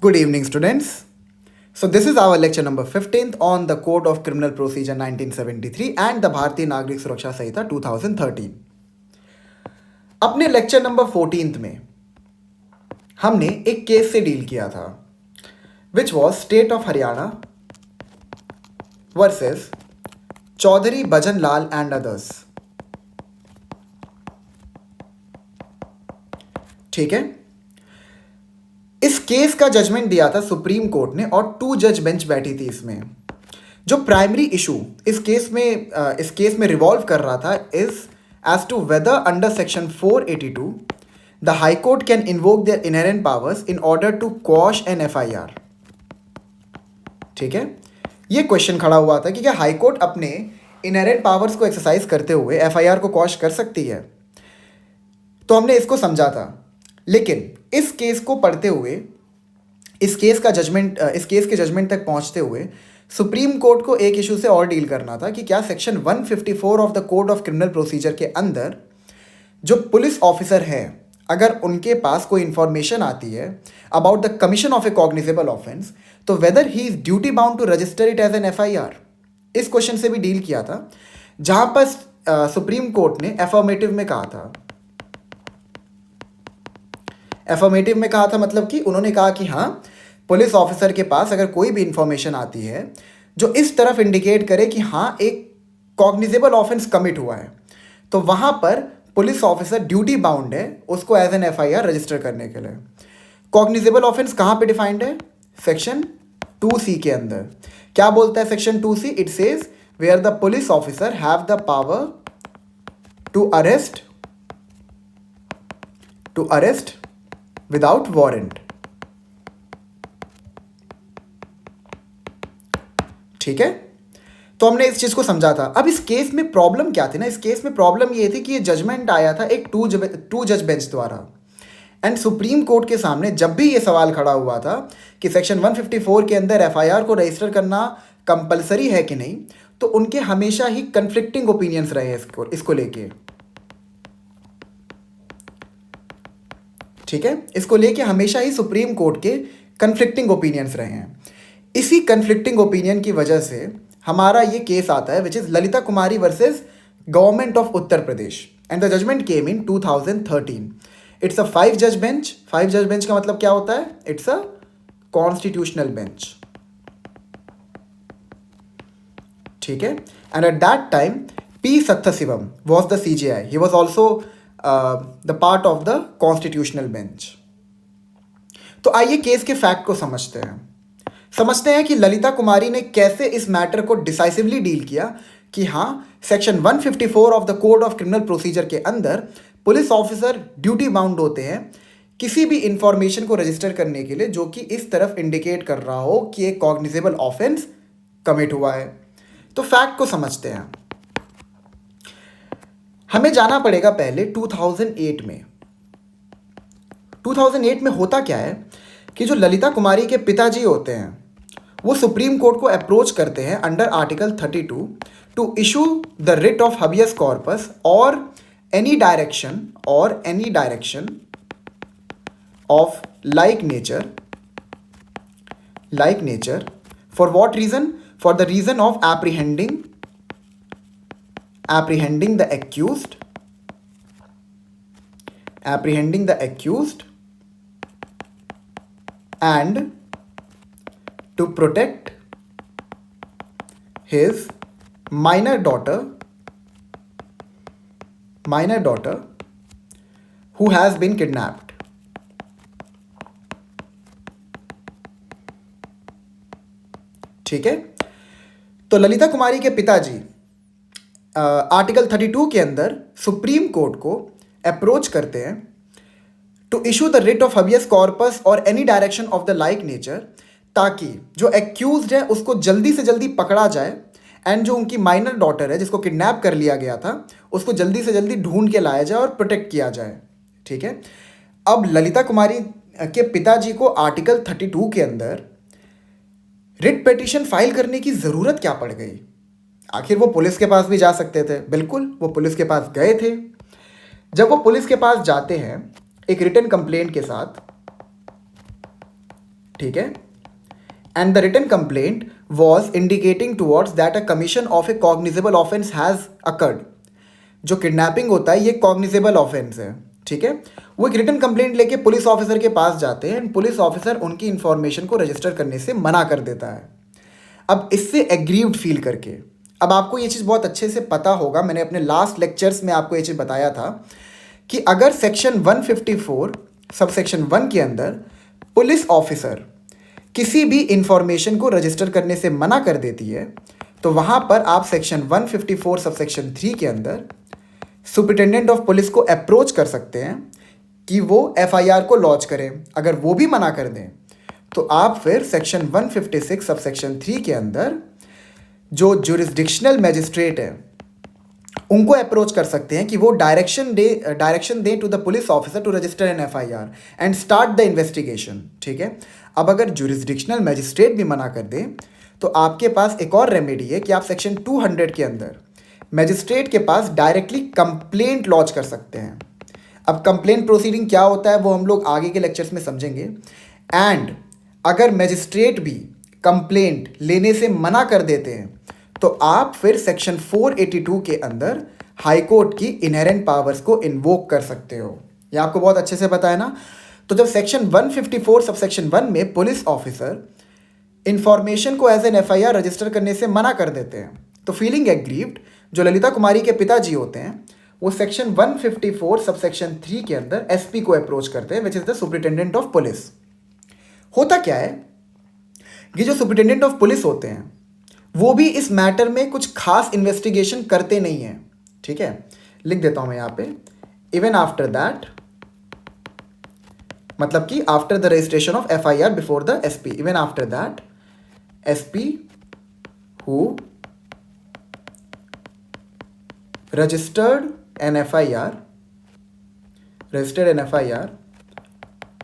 Good evening, students. So, this is our lecture number 15th on the Code of Criminal Procedure 1973 and the Bharatiya Nagrik Suraksha Samhita 2013. अपने lecture number 14th में हमने एक case से डील किया था which was state of Haryana versus Chaudhary Bhajan Lal and others. ठीक है. इस केस का जजमेंट दिया था सुप्रीम कोर्ट ने और 2 जज बेंच बैठी थी इसमें. जो प्राइमरी इशू इस केस में रिवॉल्व कर रहा था is as to whether under section 482 the high court can invoke their inherent powers in order to quash an FIR. ठीक है. ये क्वेश्चन खड़ा हुआ था कि क्या हाई कोर्ट अपने इनहेरेंट पावर्स को एक्सरसाइज करते हुए FIR को क्वॉश कर सकती है. तो हमने इसको समझा था, लेकिन इस केस को पढ़ते हुए इस केस के जजमेंट तक पहुंचते हुए सुप्रीम कोर्ट को एक इशू से और डील करना था कि क्या section 154 of the code of criminal procedure के अंदर जो पुलिस ऑफिसर है, अगर उनके पास कोई इंफॉर्मेशन आती है about the commission of a cognizable offence, तो whether he is duty bound to register it as an FIR. इस क्वेश्चन से भी डील किया था, जहां पर सुप्रीम कोर्ट ने एफर्मेटिव में कहा था. एफर्मेटिव में कहा था मतलब कि उन्होंने कहा कि हाँ, पुलिस ऑफिसर के पास अगर कोई भी इंफॉर्मेशन आती है जो इस तरफ इंडिकेट करे कि हाँ एक कॉग्निजेबल ऑफेंस कमिट हुआ है, तो वहाँ पर पुलिस ऑफिसर ड्यूटी बाउंड है उसको एज एन FIR रजिस्टर करने के लिए. कॉग्निजेबल ऑफेंस कहाँ पे डिफाइंड है? सेक्शन 2C के अंदर. क्या बोलता है section 2C? It says where the police officer have the power to arrest without warrant. ठीक है. तो हमने इस चीज को समझा था. अब इस केस में प्रॉब्लम क्या थी ना, इस केस में प्रॉब्लम ये थी कि ये जजमेंट आया था एक टू जज बेंच द्वारा. एंड सुप्रीम कोर्ट के सामने जब भी ये सवाल खड़ा हुआ था कि सेक्शन 154 के अंदर FIR को रजिस्टर करना कंपलसरी है कि नहीं, तो उनके हमेशा ही कंफ्लिक्टिंग ओपिनियंस रहे इसको लेके. ठीक है. इसको लेके हमेशा ही सुप्रीम कोर्ट के कंफ्लिक्टिंग ओपिनियंस रहे हैं. इसी कंफ्लिक्टिंग ओपिनियन की वजह से हमारा ये केस आता है which is Lalita Kumari versus government of Uttar Pradesh, and the judgement came in 2013. It's a 5 जज बेंच. 5 जज बेंच का मतलब क्या होता है? It's a constitutional bench. ठीक है. And at that time P. Sathasivam was the CJI. He was also the part of the constitutional bench. तो आइए केस के फैक्ट को समझते हैं कि ललिता कुमारी ने कैसे इस मैटर को डिसाइसिवली डील किया कि हाँ, section 154 of the code of criminal procedure के अंदर पुलिस ऑफिसर ड्यूटी बाउंड होते हैं किसी भी इंफॉर्मेशन को रजिस्टर करने के लिए जो कि इस तरफ इंडिकेट कर रहा हो कि एक कॉग्निजेबल ऑफेंस कमिट हुआ है. तो फैक्ट को समझते हैं. हमें जाना पड़ेगा पहले 2008 में. 2008 में होता क्या है कि जो ललिता कुमारी के पिताजी होते हैं वो सुप्रीम कोर्ट को अप्रोच करते हैं under article 32 to issue the writ of habeas corpus or any direction of like nature for what reason? For the reason of apprehending the accused and to protect his minor daughter who has been kidnapped. ठीक है. तो ललिता कुमारी के पिताजी article 32 के अंदर supreme Court को approach करते हैं to issue the writ of habeas corpus or any direction of the like nature, ताकि जो एक्यूज्ड है उसको जल्दी से जल्दी पकड़ा जाए एंड जो उनकी माइनर डॉटर है जिसको किडनैप कर लिया गया था उसको जल्दी से जल्दी ढूंढ के लाया जाए और प्रोटेक्ट किया जाए. ठीक है. अब ललिता कुमारी के पिताजी को आर्टिकल 32 के अंदर रिट पिटीशन फाइल करने की ज़रूरत क्या पड़ गई? आखिर वो पुलिस के पास भी जा सकते थे. बिल्कुल, वो पुलिस के पास गए थे. जब वो पुलिस के पास जाते हैं एक रिटन कंप्लेंट के साथ, ठीक है, and the written complaint was indicating towards that a commission of a cognizable offense has occurred. जो किडनैपिंग होता है ये कॉग्निजेबल ऑफेंस है, ठीक है। वो एक रिटन कंप्लेंट लेके पुलिस ऑफिसर के पास जाते हैं एंड पुलिस ऑफिसर उनकी इंफॉर्मेशन को रजिस्टर करने से मना कर देता है। अब इससे एग्रीव्ड फील करके, अब आपको ये चीज़ बहुत अच्छे से पता होगा, मैंने अपने लास्ट लेक्चर्स में आपको ये चीज़ बताया था कि अगर सेक्शन 154 सब सेक्शन 1 के अंदर पुलिस ऑफिसर किसी भी इंफॉर्मेशन को रजिस्टर करने से मना कर देती है तो वहाँ पर आप सेक्शन 154 सब सेक्शन 3 के अंदर सुपरिटेंडेंट ऑफ पुलिस को अप्रोच कर सकते हैं कि वो एफआईआर को लॉन्च करें। अगर वो भी मना कर दें तो आप फिर सेक्शन 156 सब सेक्शन 3 के अंदर जो जुरिस्डिक्शनल मैजिस्ट्रेट है उनको अप्रोच कर सकते हैं कि वो डायरेक्शन दें to the police officer to register an FIR and start the investigation, ठीक है। अब अगर जुरिस्डिक्शनल मैजिस्ट्रेट भी मना कर दे तो आपके पास एक और रेमेडी है कि आप सेक्शन 200 के अंदर मैजिस्ट्रेट के पास डायरेक्टली कंप्लेंट लॉन्च कर सकते हैं। अब कंप्लेंट प्रोसीडिंग क्या होता है वो हम लोग आगे के लेक्चर्स में समझेंगे। एंड अगर मैजिस्ट्रेट भी कंप्लेंट लेने से मना कर देते हैं तो आप फिर सेक्शन 482 के अंदर हाई कोर्ट की इनहेरेंट पावर्स को इन्वोक कर सकते हो। ये आपको बहुत अच्छे से पता है ना। तो जब सेक्शन 154 सब सेक्शन 1 में पुलिस ऑफिसर इंफॉर्मेशन को एज एन एफआईआर रजिस्टर करने से मना कर देते हैं तो फीलिंग एग्रीव्ड जो ललिता कुमारी के पिताजी होते हैं वो सेक्शन 154 सब सेक्शन 3 के अंदर एसपी को अप्रोच करते हैं विच is the superintendent of police. होता क्या है, ये जो सुपरिटेंडेंट ऑफ पुलिस होते हैं वो भी इस मैटर में कुछ खास इन्वेस्टिगेशन करते नहीं हैं, ठीक है। लिख देता हूं मैं यहां पे, इवन आफ्टर दैट, मतलब कि after the registration of FIR before the SP, even after that SP who registered an FIR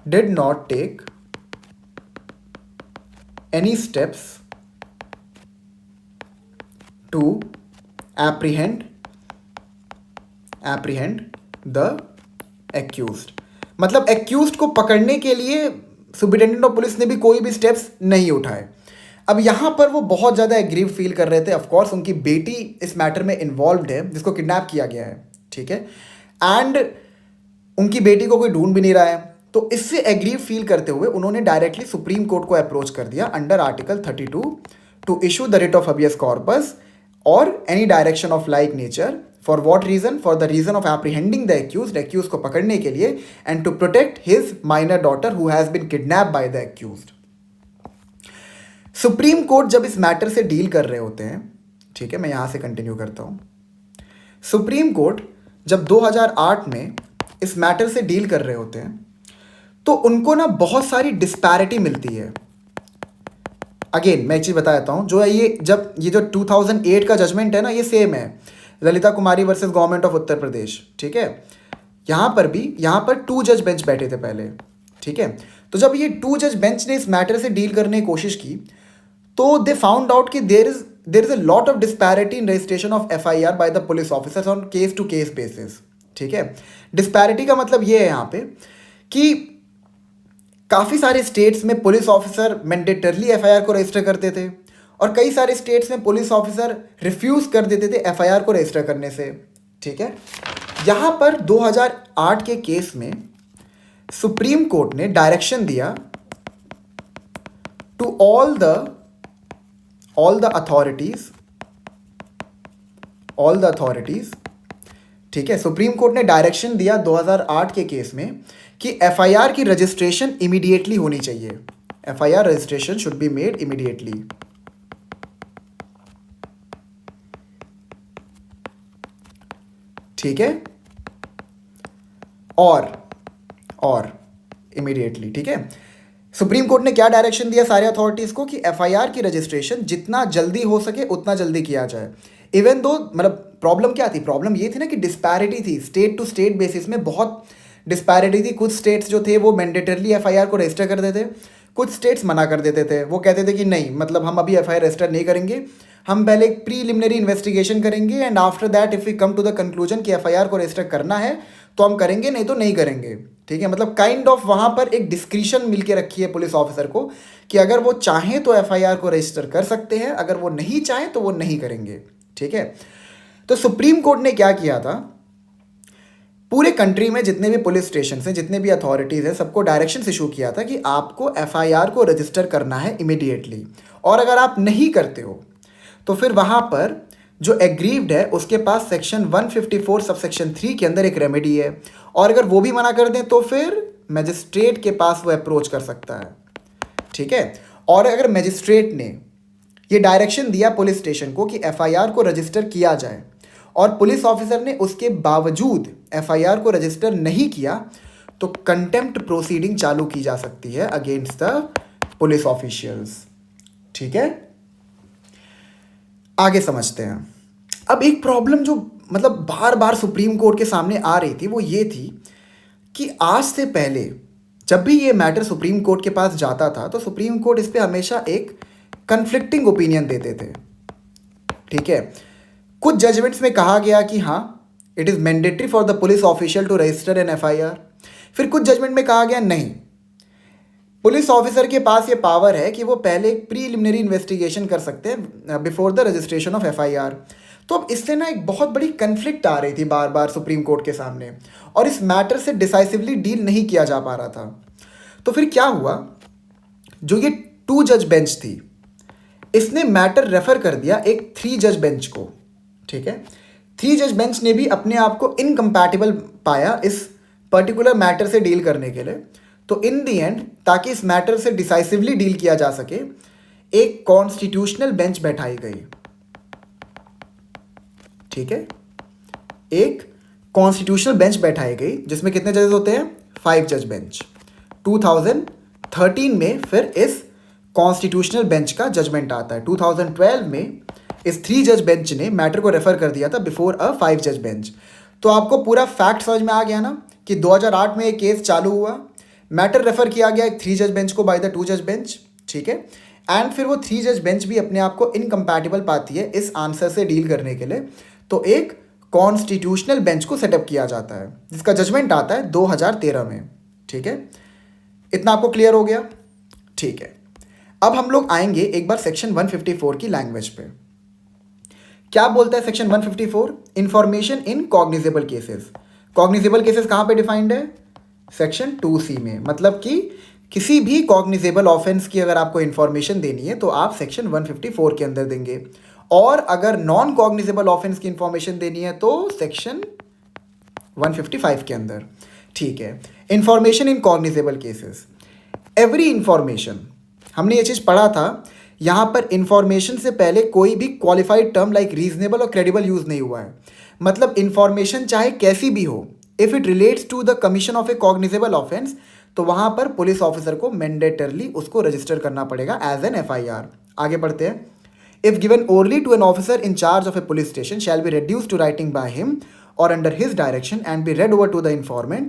did not take any steps to apprehend the accused। मतलब accused को पकड़ने के लिए सुपरिटेंडेंट ऑफ पुलिस ने भी कोई भी स्टेप्स नहीं उठाए। अब यहाँ पर वो बहुत ज़्यादा एग्रीव फील कर रहे थे। ऑफकोर्स उनकी बेटी इस मैटर में इन्वॉल्व्ड है जिसको किडनैप किया गया है, ठीक है, एंड उनकी बेटी को कोई ढूंढ भी नहीं रहा है। तो इससे एग्रीव फील करते हुए उन्होंने डायरेक्टली सुप्रीम कोर्ट को अप्रोच कर दिया under article 32 to issue the writ of habeas corpus or any direction of like nature. For what reason? For the reason of apprehending the accuse को पकड़ने के लिए and to protect his minor daughter who has been kidnap by the accused. Supreme Court जब इस matter से deal कर रहे होते हैं, ठीक है, मैं यहां से कंटिन्यू करता हूं। सुप्रीम कोर्ट जब 2008 में इस मैटर से डील कर रहे होते हैं तो उनको ना बहुत सारी डिस्पैरिटी मिलती है। अगेन मैं एक चीज़ बता देता हूं, जो है ये जो 2008 का जजमेंट है ना, ये सेम है Lalita Kumari versus government of Uttar प्रदेश, ठीक है। यहां पर 2 जज बेंच बैठे थे पहले, ठीक है। तो जब ये 2 जज बेंच ने इस मैटर से डील करने की कोशिश की तो दे फाउंड आउट कि there is a lot of disparity in registration of FIR by the police officers on case to case basis, ठीक है। डिस्पैरिटी का मतलब ये है यहाँ पे कि काफ़ी सारे स्टेट्स में पुलिस ऑफिसर मैंडेटरली एफआईआर को रजिस्टर करते थे और कई सारे स्टेट्स में पुलिस ऑफिसर रिफ्यूज कर देते थे एफआईआर को रजिस्टर करने से, ठीक है। यहाँ पर 2008 के केस में सुप्रीम कोर्ट ने डायरेक्शन दिया टू ऑल द अथॉरिटीज, ठीक है। सुप्रीम कोर्ट ने डायरेक्शन दिया 2008 के केस में कि एफआईआर की रजिस्ट्रेशन इमीडिएटली होनी चाहिए। FIR registration should be made immediately, ठीक है, और इमीडिएटली, ठीक है। सुप्रीम कोर्ट ने क्या डायरेक्शन दिया सारे अथॉरिटीज़ को कि एफआईआर की रजिस्ट्रेशन जितना जल्दी हो सके उतना जल्दी किया जाए। इवन दो मतलब प्रॉब्लम क्या थी? प्रॉब्लम ये थी ना कि डिस्पैरिटी थी, स्टेट टू स्टेट बेसिस में बहुत डिस्पैरिटी थी। कुछ स्टेट्स जो थे वो मैंडेटरली एफआईआर को रजिस्टर कर देते, कुछ स्टेट्स मना कर देते थे। वो कहते थे कि नहीं, मतलब हम अभी एफआईआर रजिस्टर नहीं करेंगे, हम पहले एक प्रीलिमिनरी इन्वेस्टिगेशन करेंगे and after that if we come to the conclusion कि एफआईआर को रजिस्टर करना है तो हम करेंगे, नहीं तो नहीं करेंगे, ठीक है, मतलब काइंड ऑफ वहाँ पर एक डिस्क्रिशन मिल के रखी है पुलिस ऑफिसर को कि अगर वो चाहें तो एफआईआर को रजिस्टर कर सकते हैं, अगर वो नहीं चाहें तो वो नहीं करेंगे। ठीक है, तो सुप्रीम कोर्ट ने क्या किया था, पूरे कंट्री में जितने भी पुलिस स्टेशन हैं, जितने भी अथॉरिटीज़ हैं, सबको डायरेक्शंस इशू किया था कि आपको एफआईआर को रजिस्टर करना है इमीडिएटली, और अगर आप नहीं करते हो तो फिर वहाँ पर जो एग्रीव्ड है उसके पास सेक्शन 154 सबसेक्शन 3 के अंदर एक रेमेडी है, और अगर वो भी मना कर दें तो फिर मजिस्ट्रेट के पास वो अप्रोच कर सकता है। ठीक है, और अगर मजिस्ट्रेट ने ये डायरेक्शन दिया पुलिस स्टेशन को कि एफआईआर को रजिस्टर किया जाए, और पुलिस ऑफिसर ने उसके बावजूद एफआईआर को रजिस्टर नहीं किया, तो कंटेम्प्ट प्रोसीडिंग चालू की जा सकती है अगेंस्ट द पुलिस ऑफिशियल्स। ठीक है, आगे समझते हैं। अब एक प्रॉब्लम जो मतलब बार बार सुप्रीम कोर्ट के सामने आ रही थी वो ये थी कि आज से पहले जब भी ये मैटर सुप्रीम कोर्ट के पास जाता था तो सुप्रीम कोर्ट इस पे हमेशा एक कन्फ्लिक्टिंग ओपिनियन देते थे। ठीक है, कुछ जजमेंट्स में कहा गया कि हाँ it is mandatory for the police official to register an FIR, फिर कुछ जजमेंट में कहा गया नहीं, पुलिस ऑफिसर के पास ये पावर है कि वो पहले एक प्रीलिमिनरी इन्वेस्टिगेशन कर सकते हैं before the registration of FIR. तो अब इससे ना एक बहुत बड़ी कन्फ्लिक्ट आ रही थी बार बार सुप्रीम कोर्ट के सामने, और इस मैटर से डिसाइसिवली डील नहीं किया जा पा रहा था। तो फिर क्या हुआ, जो ये 2 जज बेंच थी इसने मैटर रेफर कर दिया एक 3 जज बेंच को। ठीक है, 3 जज बेंच ने भी अपने आप को इनकम्पैटिबल पाया इस पर्टिकुलर मैटर से डील करने के लिए। तो इन दी एंड, ताकि इस मैटर से डिसाइसिवली डील किया जा सके, एक कॉन्स्टिट्यूशनल बेंच बैठाई गई। ठीक है, एक कॉन्स्टिट्यूशनल बेंच बैठाई गई जिसमें कितने जजेस होते हैं, 5 जज बेंच। 2013 में फिर इस कॉन्स्टिट्यूशनल बेंच का जजमेंट आता है। 2012 में इस 3 जज बेंच ने मैटर को रेफर कर दिया था बिफोर अ 5 जज बेंच। तो आपको पूरा फैक्ट समझ में आ गया ना कि 2008 में एक केस चालू हुआ, मैटर रेफर किया गया एक 3 जज बेंच को बाय द 2 जज बेंच। ठीक है, एंड फिर वो 3 जज बेंच भी अपने आप को इनकम्पैटिबल पाती है इस आंसर से डील करने के लिए, तो एक कॉन्स्टिट्यूशनल बेंच को सेटअप किया जाता है जिसका जजमेंट आता है 2013 में। ठीक है, इतना आपको क्लियर हो गया। ठीक है, अब हम लोग आएंगे एक बार सेक्शन 154 की लैंग्वेज पे। क्या बोलता है section 154, information in cognizable cases. Cognizable cases कहाँ पे डिफाइंड है, सेक्शन 2C में, मतलब कि किसी भी कॉग्निजेबल ऑफेंस की अगर आपको इंफॉर्मेशन देनी है तो आप सेक्शन 154 के अंदर देंगे, और अगर नॉन कॉग्निजेबल ऑफेंस की इंफॉर्मेशन देनी है तो सेक्शन 155 के अंदर। ठीक है, information in cognizable cases, every information, हमने ये चीज़ पढ़ा था, यहाँ पर इंफॉर्मेशन से पहले कोई भी क्वालिफाइड टर्म लाइक रीजनेबल और क्रेडिबल यूज़ नहीं हुआ है। मतलब इंफॉर्मेशन चाहे कैसी भी हो, if it relates to the commission of a cognizable offence, तो वहाँ पर पुलिस ऑफिसर को मैंडेटरली उसको रजिस्टर करना पड़ेगा एज एन एफआईआर। आगे बढ़ते हैं। If given orally to an officer in charge of a police station, shall be reduced to writing by him or under his direction and be read over to the informant,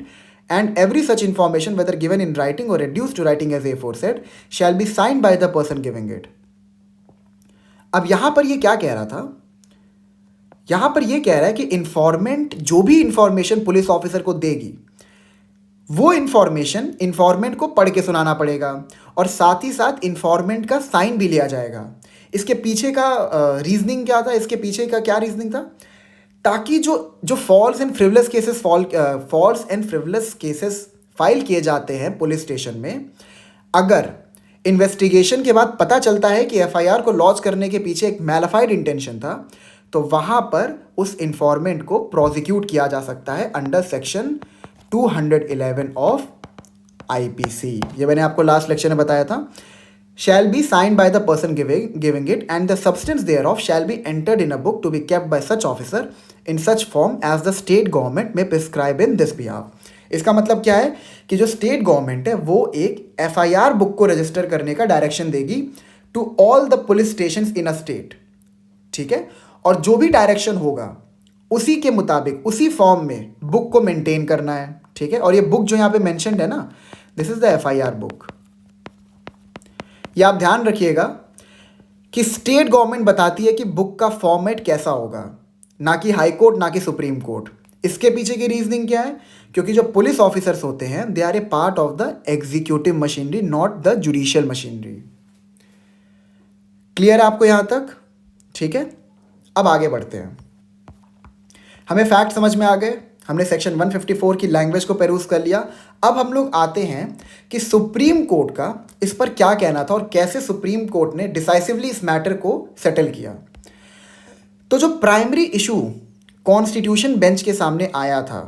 and every such information, whether given in writing or reduced to writing as aforesaid, shall be signed by the person giving it. अब यहां पर ये क्या कह रहा था, यहां पर ये कह रहा है कि इंफॉर्मेंट जो भी इंफॉर्मेशन पुलिस ऑफिसर को देगी वो इंफॉर्मेशन इंफॉर्मेंट को पढ़ के सुनाना पड़ेगा, और साथ ही साथ इंफॉर्मेंट का साइन भी लिया जाएगा। इसके पीछे का रीजनिंग क्या था, इसके पीछे का क्या रीजनिंग था, ताकि जो false and frivolous cases file किए जाते हैं पुलिस स्टेशन में, अगर इन्वेस्टिगेशन के बाद पता चलता है कि एफआईआर को लॉन्च करने के पीछे एक मैलिफाइड इंटेंशन था, तो वहाँ पर उस इंफॉर्मेंट को प्रोसिक्यूट किया जा सकता है अंडर सेक्शन 211 ऑफ आईपीसी। ये मैंने आपको लास्ट लेक्चर में बताया था। Shall be signed by the person giving it, and the substance thereof shall be entered in a book to be kept by such officer in such form as the state government may prescribe in this behalf. इसका मतलब क्या है कि जो state government है वो एक FIR book को रजिस्टर करने का डायरेक्शन देगी to all the police stations in a state. ठीक है, और जो भी डायरेक्शन होगा उसी के मुताबिक उसी फॉर्म में बुक को मेंटेन करना है। ठीक है, और ये बुक जो यहाँ पे मेंशन्ड है ना, this is the FIR book. ये आप ध्यान रखिएगा कि स्टेट गवर्नमेंट बताती है कि बुक का फॉर्मेट कैसा होगा, ना कि हाई कोर्ट ना कि सुप्रीम कोर्ट। इसके पीछे की रीजनिंग क्या है? क्योंकि जो पुलिस ऑफिसर्स होते हैं they are a part of the executive machinery, not the judicial machinery. Clear है आपको यहां तक? ठीक है, अब आगे बढ़ते हैं। हमें फैक्ट समझ में आ गए, हमने सेक्शन 154 की लैंग्वेज को पेरूज कर लिया। अब हम लोग आते हैं कि सुप्रीम कोर्ट का इस पर क्या कहना था और कैसे सुप्रीम कोर्ट ने डिसाइसिवली इस मैटर को सेटल किया। तो जो प्राइमरी इशू कॉन्स्टिट्यूशन बेंच के सामने आया था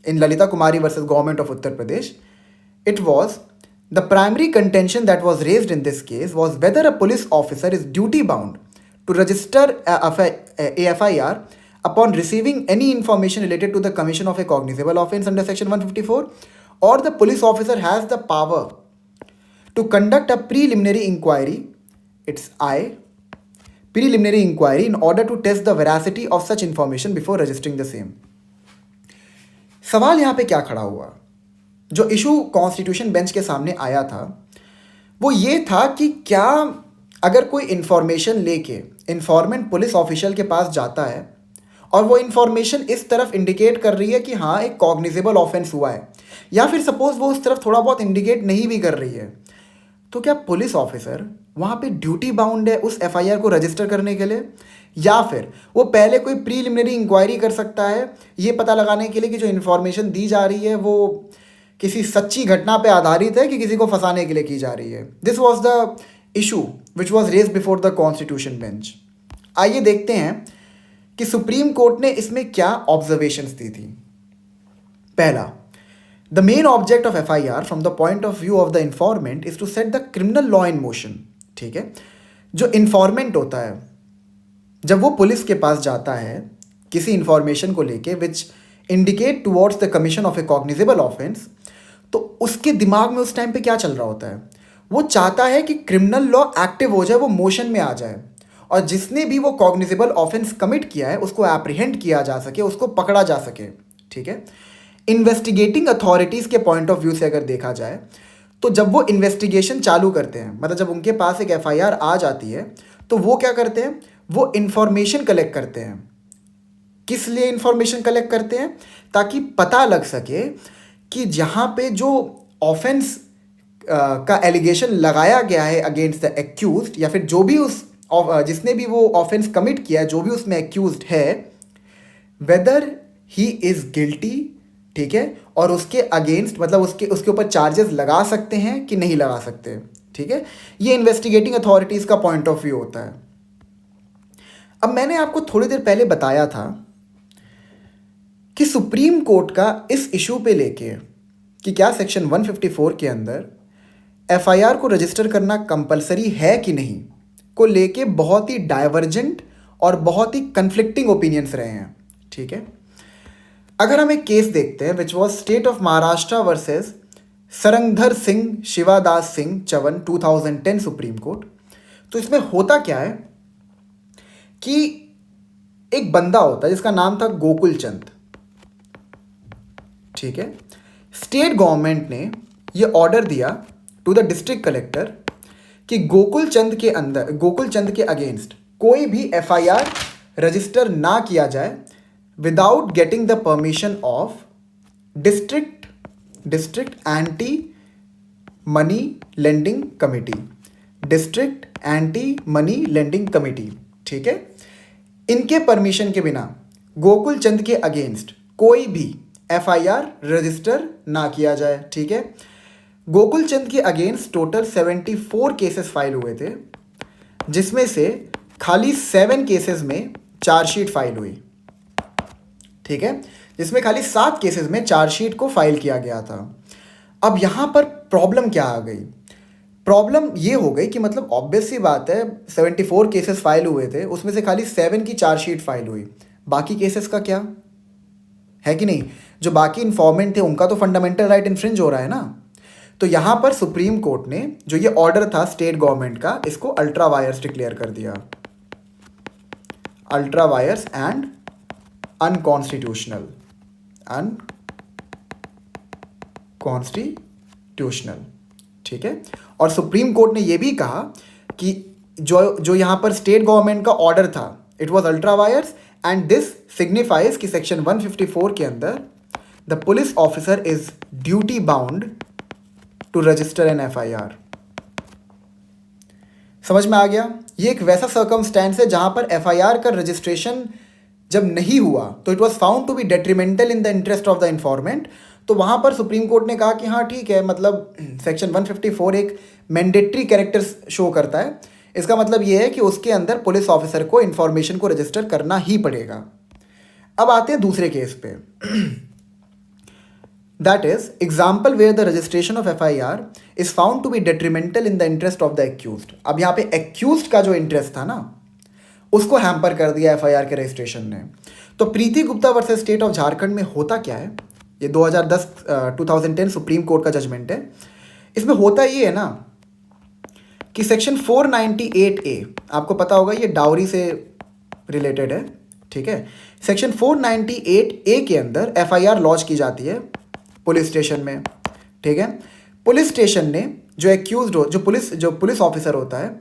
in Lalita Kumari versus government of Uttar Pradesh, it was the primary contention that was raised in this case was whether a police officer is duty bound to register FIR upon receiving any information related to the commission of a cognizable offense under section 154, or the police officer has the power to conduct a preliminary inquiry, it's I, preliminary inquiry in order to test the veracity of such information before registering the same. सवाल यहाँ पे क्या खड़ा हुआ? जो issue constitution bench के सामने आया था वो ये था कि क्या अगर कोई इंफॉर्मेशन लेके इंफॉर्मेंट पुलिस ऑफिशियल के पास जाता है और वो इन्फॉर्मेशन इस तरफ इंडिकेट कर रही है कि हाँ एक कॉग्निजेबल ऑफेंस हुआ है, या फिर सपोज वो उस तरफ थोड़ा बहुत इंडिकेट नहीं भी कर रही है, तो क्या पुलिस ऑफिसर वहाँ पे ड्यूटी बाउंड है उस FIR को रजिस्टर करने के लिए, या फिर वो पहले कोई प्रीलिमिनरी इंक्वायरी कर सकता है ये पता लगाने के लिए कि जो इन्फॉर्मेशन दी जा रही है वो किसी सच्ची घटना पे आधारित है कि किसी को फंसाने के लिए की जा रही है। This was the issue which was raise before the constitution bench. आइए देखते हैं कि सुप्रीम कोर्ट ने इसमें क्या ऑब्जर्वेशंस दी थी। पहला, the main object of FIR from the point of view of the informant is to set the criminal law in motion. ठीक है, जो इंफॉर्मेंट होता है जब वो पुलिस के पास जाता है किसी इंफॉर्मेशन को लेके विच indicate towards the commission of a cognizable offence, तो उसके दिमाग में उस टाइम पे क्या चल रहा होता है? वो चाहता है कि क्रिमिनल लॉ एक्टिव हो जाए, वो मोशन में आ जाए, और जिसने भी वो कॉग्निजेबल ऑफेंस कमिट किया है उसको एप्रीहेंड किया जा सके, उसको पकड़ा जा सके। ठीक है, इन्वेस्टिगेटिंग अथॉरिटीज़ के पॉइंट ऑफ व्यू से अगर देखा जाए तो जब वो इन्वेस्टिगेशन चालू करते हैं, मतलब जब उनके पास एक FIR आ जाती है तो वो क्या करते हैं? वो इंफॉर्मेशन कलेक्ट करते हैं। किस लिए इंफॉर्मेशन कलेक्ट करते हैं? ताकि पता लग सके कि जहाँ पे जो ऑफेंस का एलिगेशन लगाया गया है अगेंस्ट द एक्यूज्ड, या फिर जो भी उस जिसने भी वो ऑफेंस कमिट किया है, जो भी उसमें एक्यूज्ड है, वेदर ही इज़ गिल्टी, ठीक है, और उसके अगेंस्ट मतलब उसके ऊपर चार्जेस लगा सकते हैं कि नहीं लगा सकते। ठीक है, ये इन्वेस्टिगेटिंग अथॉरिटीज़ का पॉइंट ऑफ व्यू होता है। अब मैंने आपको थोड़ी देर पहले बताया था कि सुप्रीम कोर्ट का इस इशू पे लेके कि क्या सेक्शन 154 के अंदर FIR को रजिस्टर करना कंपलसरी है कि नहीं को लेके बहुत ही डाइवर्जेंट और बहुत ही कन्फ्लिक्टिंग ओपिनियंस रहे हैं। ठीक है, अगर हम एक केस देखते हैं which was state of Maharashtra versus Sarangdhar Singh Shivdas Singh Chavan 2010 Supreme Court, तो इसमें होता क्या है कि एक बंदा होता है जिसका नाम था गोकुल चंद। ठीक है, स्टेट गवर्नमेंट ने ये ऑर्डर दिया टू द डिस्ट्रिक्ट कलेक्टर कि गोकुल चंद के अगेंस्ट कोई भी FIR रजिस्टर ना किया जाए without getting the permission of district anti money lending committee. ठीक है, इनके परमिशन के बिना गोकुल चंद के अगेंस्ट कोई भी FIR रजिस्टर ना किया जाए। ठीक है, गोकुल चंद के अगेंस्ट टोटल 74 केसेस फाइल हुए थे, जिसमें से खाली 7 केसेस में चार्जशीट फाइल हुई। ठीक है, जिसमें खाली 7 केसेस में चार्जशीट को फाइल किया गया था। अब यहाँ पर प्रॉब्लम क्या आ गई? प्रॉब्लम ये हो गई कि मतलब ऑब्वियस सी बात है 74 केसेस फाइल हुए थे, उसमें से खाली 7 की चार्जशीट फाइल हुई, बाकी केसेस का क्या है कि नहीं? जो बाकी इन्फॉर्मेंट थे उनका तो फंडामेंटल राइट इन्फ्रिंज हो रहा है ना। तो यहाँ पर सुप्रीम कोर्ट ने जो ये ऑर्डर था स्टेट गवर्नमेंट का, इसको अल्ट्रा वायर्स डिक्लेयर कर दिया, अल्ट्रा वायर्स एंड अनकॉन्स्टिट्यूशनल। ठीक है, और सुप्रीम कोर्ट ने यह भी कहा कि जो यहाँ पर स्टेट गवर्नमेंट का ऑर्डर था, it was ultra vires and this signifies कि सेक्शन 154 के अंदर the police officer is duty bound to register an FIR। समझ में आ गया? ये एक वैसा सर्कमस्टेंस है जहां पर FIR का रजिस्ट्रेशन जब नहीं हुआ तो it was found to be detrimental in the interest of the informant. तो वहां पर सुप्रीम कोर्ट ने कहा कि हाँ ठीक है, मतलब सेक्शन 154 एक मैंडेटरी कैरेक्टर शो करता है। इसका मतलब ये है कि उसके अंदर पुलिस ऑफिसर को इन्फॉर्मेशन को रजिस्टर करना ही पड़ेगा। अब आते हैं दूसरे केस पे। That is example where the registration of FIR is found to be detrimental in the interest of the accused. अब यहाँ पे एक्यूज्ड का जो इंटरेस्ट था ना, उसको हैम्पर कर दिया FIR के रजिस्ट्रेशन ने। तो Preeti Gupta versus state of Jharkhand में होता क्या है, ये 2010 सुप्रीम कोर्ट का जजमेंट है। इसमें होता ये है ना कि सेक्शन 498A, आपको पता होगा ये डाउरी से रिलेटेड है, ठीक है। सेक्शन 498A के अंदर FIR लॉन्च की जाती है पुलिस स्टेशन में, ठीक है। पुलिस स्टेशन ने जो एक्यूज्ड हो, जो पुलिस ऑफिसर होता है,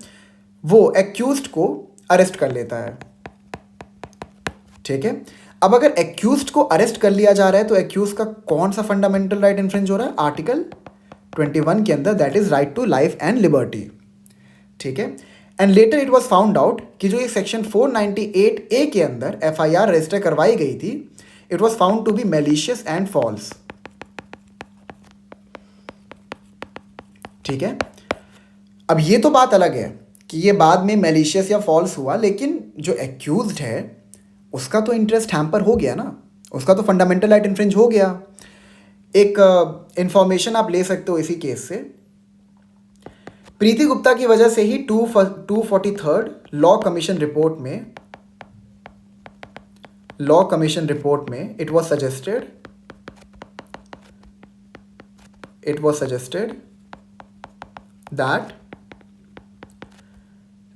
वो एक्यूज्ड को अरेस्ट कर लेता है, ठीक है। अब अगर एक्यूज्ड को अरेस्ट कर लिया जा रहा है तो एक्यूज का कौन सा फंडामेंटल राइट इन्फ्रिंज हो रहा है? आर्टिकल 21 के अंदर, that is right to life and liberty, ठीक है। And later it was found out कि जो ये सेक्शन 498A के अंदर FIR रजिस्टर करवाई गई थी, it was found to be malicious and false, ठीक है। अब ये तो बात अलग है कि ये बाद में मैलिशियस या फॉल्स हुआ, लेकिन जो एक्यूज्ड है उसका तो इंटरेस्ट हैम्पर हो गया ना, उसका तो फंडामेंटल राइट इन्फ्रिंज हो गया। एक इंफॉर्मेशन आप ले सकते हो इसी केस से। प्रीति गुप्ता की वजह से ही 243 लॉ कमीशन रिपोर्ट में it was suggested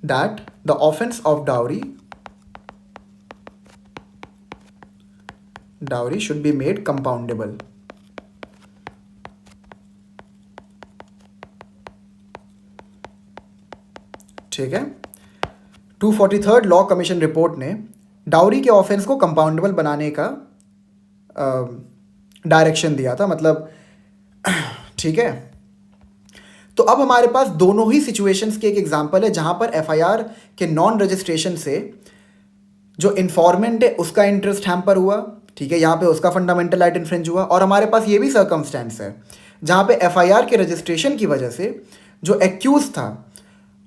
that the offense of dowry should be made compoundable, ठीक है। 243 लॉ कमीशन रिपोर्ट ने डाउरी के ऑफेंस को कंपाउंडेबल बनाने का डायरेक्शन दिया था, मतलब ठीक है। तो अब हमारे पास दोनों ही सिचुएशंस के एक एग्जांपल है जहां पर FIR के नॉन रजिस्ट्रेशन से जो इन्फॉर्मेंट है उसका इंटरेस्ट हैम्पर हुआ, ठीक है, यहाँ पे उसका फंडामेंटल राइट इन्फ्रिंज हुआ। और हमारे पास ये भी सर्कमस्टेंस है जहाँ पे FIR के रजिस्ट्रेशन की वजह से जो एक्यूज था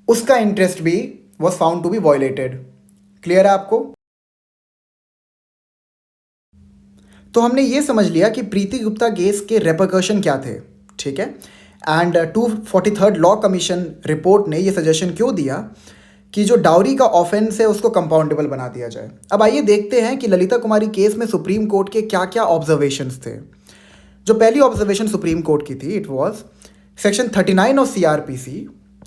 उसका इंटरेस्ट भी was found to be violated. Clear है आपको? तो हमने ये समझ लिया कि प्रीति गुप्ता केस के रेपरकशन क्या थे, ठीक है। एंड 243 लॉ कमीशन रिपोर्ट ने ये सजेशन क्यों दिया कि जो डाउरी का ऑफेंस है उसको कंपाउंडेबल बना दिया जाए। अब आइए देखते हैं कि ललिता कुमारी केस में सुप्रीम कोर्ट के क्या क्या ऑब्जर्वेशंस थे। जो पहली ऑब्जर्वेशन सुप्रीम कोर्ट की थी, it was section 39 of CRPC,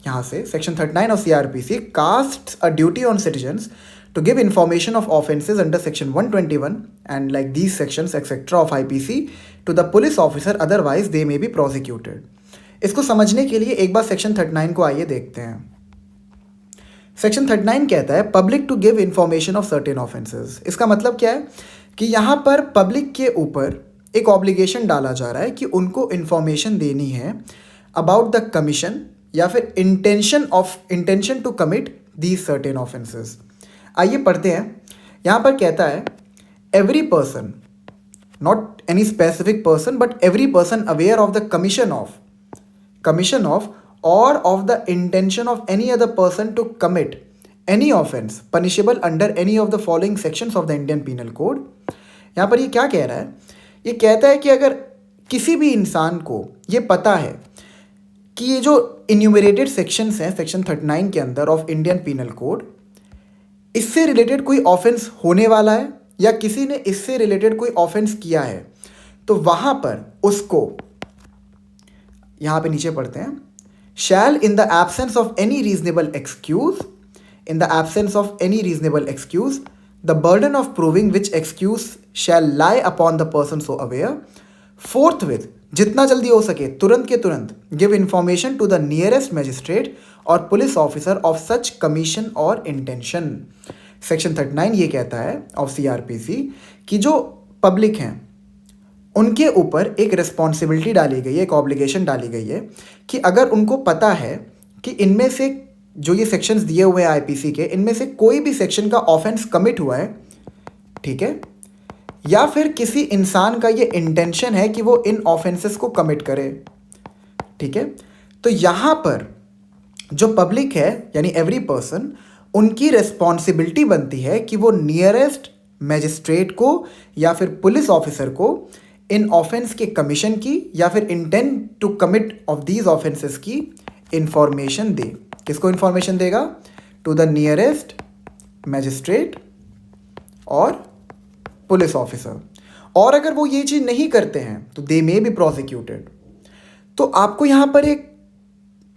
यहाँ से section 39 of CRPC castes a duty on citizens to give information of offences under section 121 and like these sections etc of IPC to the police officer, otherwise they may be prosecuted। इसको समझने के लिए एक बार section 39 को आइए देखते हैं। Section 39 कहता है public to give information of certain offences. इसका मतलब क्या है कि यहाँ पर पब्लिक के ऊपर एक ऑब्लिगेशन डाला जा रहा है कि उनको इंफॉर्मेशन देनी है अबाउट द कमीशन या फिर intention to commit these certain offences. आइए पढ़ते हैं। यहाँ पर कहता है every person, not any specific person but every person aware of the commission of or of the intention of any other person to commit any offense punishable under any of the following sections of the Indian Penal Code। यहाँ पर ये क्या कह रहा है? ये कहता है कि अगर किसी भी इंसान को ये पता है कि ये जो इन्यूमरेटेड सेक्शंस हैं सेक्शन 39 के अंदर ऑफ इंडियन पीनल कोड, इससे रिलेटेड कोई ऑफेंस होने वाला है या किसी ने इससे रिलेटेड कोई ऑफेंस किया है, तो वहाँ पर उसको, यहाँ पे नीचे पढ़ते हैं, shall in the absence of any reasonable excuse, the burden of proving which excuse shall lie upon the person so aware, forthwith, जितना जल्दी हो सके तुरंत के तुरंत, give information to the nearest magistrate or police officer of such commission or intention। Section 39 ये कहता है ऑफ सीआरपीसी कि जो पब्लिक हैं उनके ऊपर एक रिस्पॉन्सिबिलिटी डाली गई है, एक ऑब्लिगेशन डाली गई है कि अगर उनको पता है कि इनमें से जो ये सेक्शंस दिए हुए हैं आईपीसी के, इनमें से कोई भी सेक्शन का ऑफेंस कमिट हुआ है, ठीक है, या फिर किसी इंसान का ये इंटेंशन है कि वो इन ऑफेंसेस को कमिट करे, ठीक है, तो यहाँ पर जो पब्लिक है यानी एवरी पर्सन, उनकी रिस्पॉन्सिबिलिटी बनती है कि वो नियरेस्ट मैजिस्ट्रेट को या फिर पुलिस ऑफिसर को इन ऑफेंस के कमीशन की या फिर intent to commit of these offences की इंफॉर्मेशन दे। किसको इंफॉर्मेशन देगा? टू द नियरेस्ट मैजिस्ट्रेट और पुलिस ऑफिसर। और अगर वो ये चीज़ नहीं करते हैं तो दे मे बी प्रोसिक्यूटेड। तो आपको यहाँ पर एक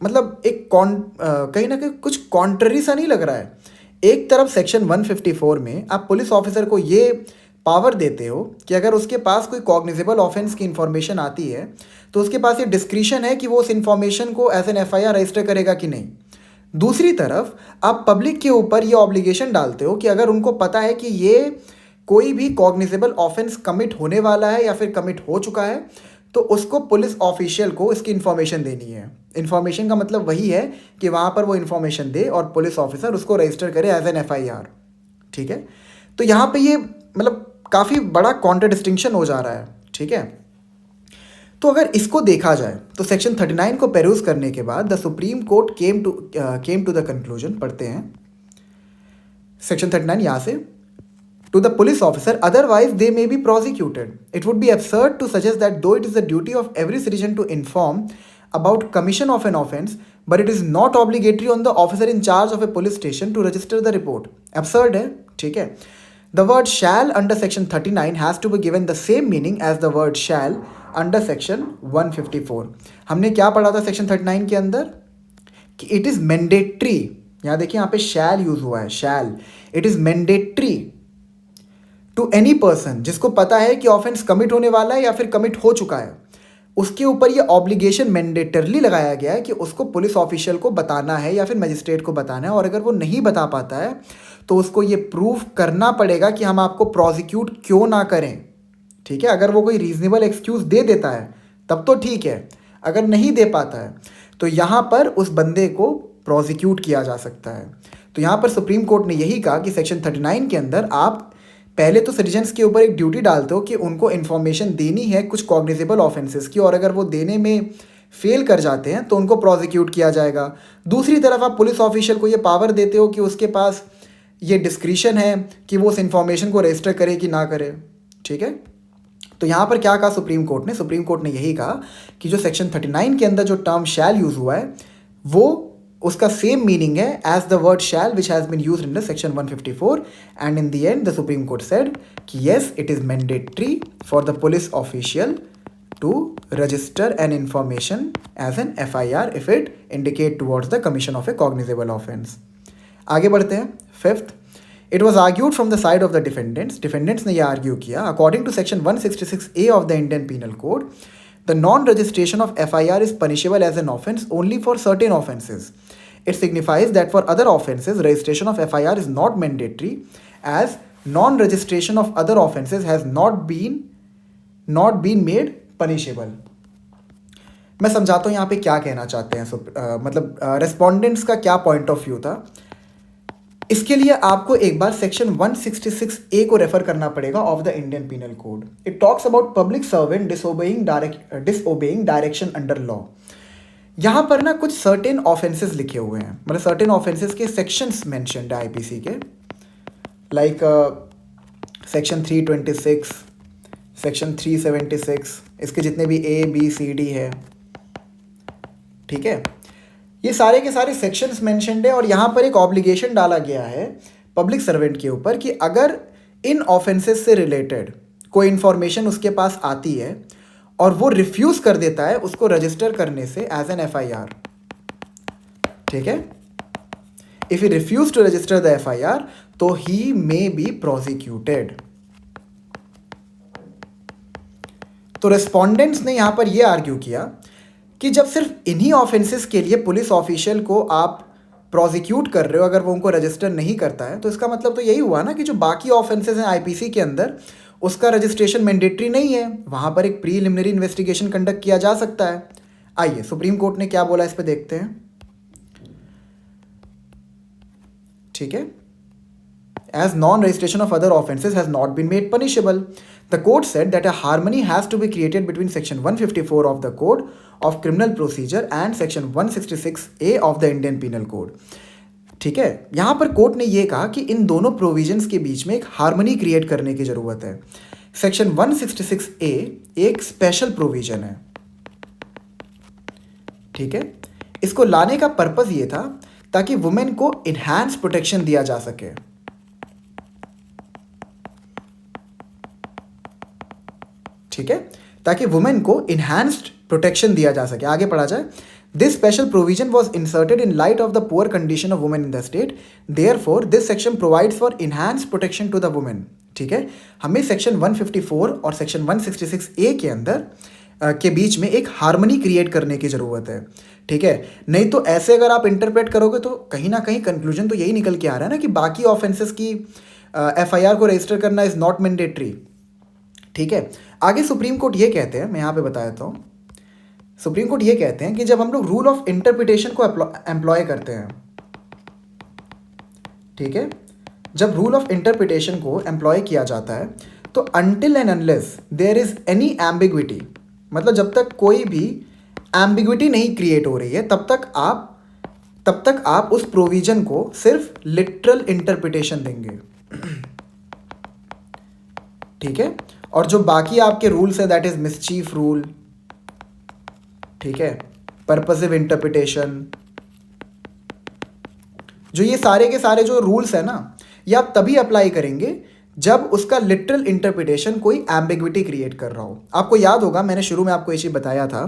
मतलब एक कहीं ना कहीं कुछ कॉन्ट्ररी सा नहीं लग रहा है? एक तरफ सेक्शन 154 में आप पुलिस ऑफिसर को ये पावर देते हो कि अगर उसके पास कोई कॉग्निजेबल ऑफेंस की इंफॉर्मेशन आती है तो उसके पास ये डिस्क्रिशन है कि वो उस इंफॉर्मेशन को एज एन एफआईआर रजिस्टर करेगा कि नहीं। दूसरी तरफ आप पब्लिक के ऊपर ये ऑब्लिगेशन डालते हो कि अगर उनको पता है कि ये कोई भी कॉग्निजेबल ऑफेंस कमिट होने वाला है या फिर कमिट हो चुका है तो उसको पुलिस ऑफिशियल को इसकी इन्फॉर्मेशन देनी है। इन्फॉर्मेशन का मतलब वही है कि वहाँ पर वो इन्फॉर्मेशन दे और पुलिस ऑफिसर उसको रजिस्टर करे एज एन एफआईआर, ठीक है। तो यहाँ पे ये मतलब काफ़ी बड़ा कॉन्ट्रा डिस्टिंक्शन हो जा रहा है, ठीक है। तो अगर इसको देखा जाए तो सेक्शन 39 को पेरूज करने के बाद the supreme court came to the conclusion, पढ़ते हैं सेक्शन 39 यहाँ से, to the police officer, otherwise they may be prosecuted. It would be absurd to suggest that though it is the duty of every citizen to inform about commission of an offence, but it is not obligatory on the officer in charge of a police station to register the report. Absurd है, ठीक है। The word shall under section 39 has to be given the same meaning as the word shall under section 154. हमने क्या पढ़ा था section 39 के अंदर कि it is mandatory, यहाँ देखिए यहाँ पे shall यूज हुआ है, shall, it is mandatory to any person जिसको पता है कि ऑफेंस कमिट होने वाला है या फिर कमिट हो चुका है, उसके ऊपर ये ऑब्लिगेशन मैंडेटरली लगाया गया है कि उसको पुलिस ऑफिशियल को बताना है या फिर मजिस्ट्रेट को बताना है। और अगर वो नहीं बता पाता है तो उसको ये प्रूफ करना पड़ेगा कि हम आपको प्रोसिक्यूट क्यों ना करें, ठीक है। अगर वो कोई रीजनेबल एक्सक्यूज़ दे देता है तब तो ठीक है, अगर नहीं दे पाता है तो यहाँ पर उस बंदे को प्रोसिक्यूट किया जा सकता है। तो यहाँ पर सुप्रीम कोर्ट ने यही कहा कि सेक्शन 39 के अंदर आप पहले तो सिटीजन्स के ऊपर एक ड्यूटी डालते हो कि उनको इन्फॉर्मेशन देनी है कुछ कॉग्निजेबल ऑफेंसेस की, और अगर वो देने में फेल कर जाते हैं तो उनको प्रोसिक्यूट किया जाएगा। दूसरी तरफ आप पुलिस ऑफिशियल को ये पावर देते हो कि उसके पास ये डिस्क्रिशन है कि वो उस इन्फॉर्मेशन को रजिस्टर करे कि ना करे, ठीक है। तो यहाँ पर क्या कहा सुप्रीम कोर्ट ने? सुप्रीम कोर्ट ने यही कहा कि जो सेक्शन 39 के अंदर जो टर्म शैल यूज़ हुआ है वो उसका सेम मीनिंग है as the word shall which has been used in the section 154, and in the end the supreme court said कि yes it is mandatory for the police official to register an information as an FIR if it indicate towards the commission of a cognizable offence. आगे बढ़ते हैं। Fifth, it was argued from the side of the defendants. Defendants ने यह argue किया according to section 166A of the Indian penal code the non-registration of FIR is punishable as an offence only for certain offences. It signifies that for other offences, registration of FIR is not mandatory, as non-registration of other offences has not been made punishable. मैं समझाता हूँ यहाँ पे क्या कहना चाहते हैं। मतलब रेस्पोंडेंट्स का क्या पॉइंट ऑफ व्यू था। इसके लिए आपको एक बार सेक्शन 166A को रेफर करना पड़ेगा of the Indian penal code. It talks about public servant disobeying direction under law. यहाँ पर ना कुछ सर्टेन ऑफेंसेस लिखे हुए हैं, मतलब सर्टेन ऑफेंसेस के सेक्शंस मेंशन्ड है आईपीसी के, लाइक सेक्शन 326, सेक्शन 376, इसके जितने भी ABCD है, ठीक है, ये सारे के सारे सेक्शंस मेंशन्ड है। और यहाँ पर एक ऑब्लिगेशन डाला गया है पब्लिक सर्वेंट के ऊपर कि अगर इन ऑफेंसेस से रिलेटेड कोई इन्फॉर्मेशन उसके पास आती है और वो रिफ्यूज़ कर देता है उसको रजिस्टर करने से एज एन एफआईआर, ठीक है, if he refuse to register the FIR तो ही मे बी प्रोसिक्यूटेड। तो रेस्पोंडेंट्स ने यहाँ पर ये आर्ग्यू किया कि जब सिर्फ इन्हीं ऑफेंसेस के लिए पुलिस ऑफिशियल को आप प्रोसिक्यूट कर रहे हो अगर वो उनको रजिस्टर नहीं करता है, तो इसका मतलब तो यही हुआ ना कि जो बाकी ऑफेंसेस हैं आईपीसी के अंदर उसका रजिस्ट्रेशन मैंडेटरी नहीं है, वहाँ पर एक प्रीलिमिनरी इन्वेस्टिगेशन कंडक्ट किया जा सकता है। आइए सुप्रीम कोर्ट ने क्या बोला इस पर देखते हैं। ठीक है, as non-registration of other offences has not been made punishable. The court said that a harmony has to be created between section 154 of the Code of Criminal Procedure and section 166A of the Indian Penal Code. ठीक है, यहाँ पर court ने ये कहा कि इन दोनों provisions के बीच में एक हार्मनी क्रिएट करने की ज़रूरत है। सेक्शन 166A एक स्पेशल प्रोविजन है। ठीक है, इसको लाने का पर्पज़ ये था ताकि वुमेन को इन्हांस प्रोटेक्शन दिया जा सके। ठीक है, ताकि वुमेन को इन्हांस्ड प्रोटेक्शन दिया जा सके। आगे पढ़ा जाए। This special provision was inserted in light of the poor condition of women in the state, therefore this section provides for enhanced protection to the women. ठीक है, हमें सेक्शन 154 और सेक्शन 166A के अंदर के बीच में एक हार्मनी क्रिएट करने की ज़रूरत है। ठीक है, नहीं तो ऐसे अगर आप इंटरप्रेट करोगे तो कहीं ना कहीं कंक्लूजन तो यही निकल के आ रहा है ना कि बाकी ऑफेंसेस की FIR को रजिस्टर करना इज़ नॉट मैंडेटरी। ठीक है, आगे सुप्रीम कोर्ट ये कहते हैं, मैं यहाँ पे बता देता हूँ। सुप्रीम कोर्ट ये कहते हैं कि जब हम लोग रूल ऑफ इंटरप्रिटेशन को एम्प्लॉय करते हैं, ठीक है, जब रूल ऑफ इंटरप्रिटेशन को एम्प्लॉय किया जाता है तो until and unless there is any ambiguity, मतलब जब तक कोई भी एम्बिग्विटी नहीं क्रिएट हो रही है तब तक आप उस प्रोविजन को सिर्फ लिटरल इंटरप्रिटेशन देंगे। ठीक है, और जो बाकी आपके रूल्स है दैट इज मिसचीफ रूल, ठीक है, पर्पसिव इंटरप्रिटेशन, जो ये सारे के सारे जो रूल्स है ना, ये आप तभी अप्लाई करेंगे जब उसका लिटरल इंटरप्रिटेशन कोई एम्बिग्विटी क्रिएट कर रहा हो। आपको याद होगा मैंने शुरू में आपको ये चीज़ बताया था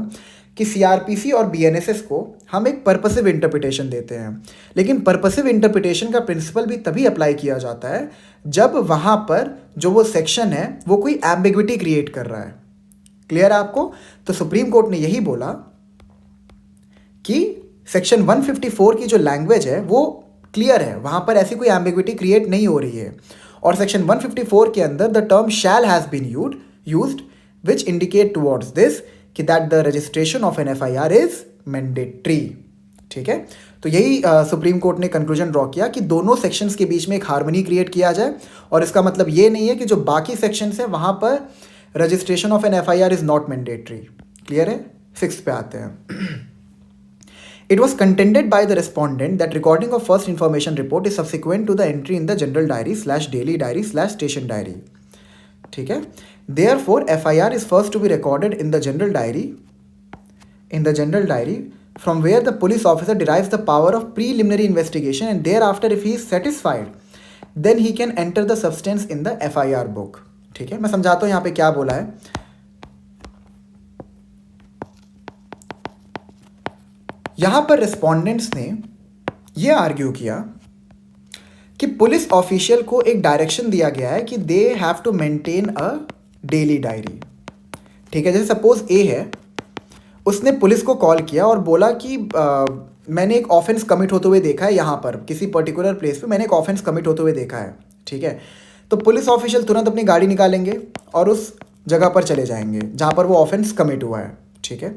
कि CRPC और BNSS को हम एक पर्पसिव इंटरप्रिटेशन देते हैं, लेकिन पर्पसिव इंटरप्रिटेशन का प्रिंसिपल भी तभी अप्लाई किया जाता है जब वहाँ पर जो वो सेक्शन है वो कोई एम्बिग्विटी क्रिएट कर रहा है। क्लियर है आपको? तो सुप्रीम कोर्ट ने यही बोला कि सेक्शन 154 की जो लैंग्वेज है वो क्लियर है, वहाँ पर ऐसी कोई एम्बिग्विटी क्रिएट नहीं हो रही है। और सेक्शन 154 के अंदर the term shall has been used which indicate towards this कि that the registration of an FIR is mandatory. ठीक है, तो यही सुप्रीम कोर्ट ने कंक्लूजन ड्रॉ किया कि दोनों सेक्शंस के बीच में एक हार्मनी क्रिएट किया जाए, और इसका मतलब ये नहीं है कि जो बाकी सेक्शंस हैं वहाँ पर registration of an FIR is not mandatory. Clear है? 6 पे आते हैं। It was contended by the respondent that recording of first information report is subsequent to the entry in the general diary / daily diary / station diary. ठीक है, therefore FIR is first to be recorded in the general diary from where the police officer derives the power of preliminary investigation, and thereafter if he is satisfied then he can enter the substance in the FIR book. ठीक है, मैं समझाता हूँ यहाँ पे क्या बोला है। यहाँ पर रिस्पोंडेंट्स ने यह आर्ग्यू किया कि पुलिस ऑफिशियल को एक डायरेक्शन दिया गया है कि they have to maintain a daily diary. ठीक है, जैसे सपोज ए है, उसने पुलिस को कॉल किया और बोला कि मैंने एक ऑफेंस कमिट होते हुए देखा है, यहाँ पर किसी पर्टिकुलर प्लेस पे मैंने एक ऑफेंस कमिट होते हुए देखा है। ठीक है, तो पुलिस ऑफिशियल तुरंत अपनी गाड़ी निकालेंगे और उस जगह पर चले जाएंगे जहाँ पर वो ऑफेंस कमिट हुआ है। ठीक है,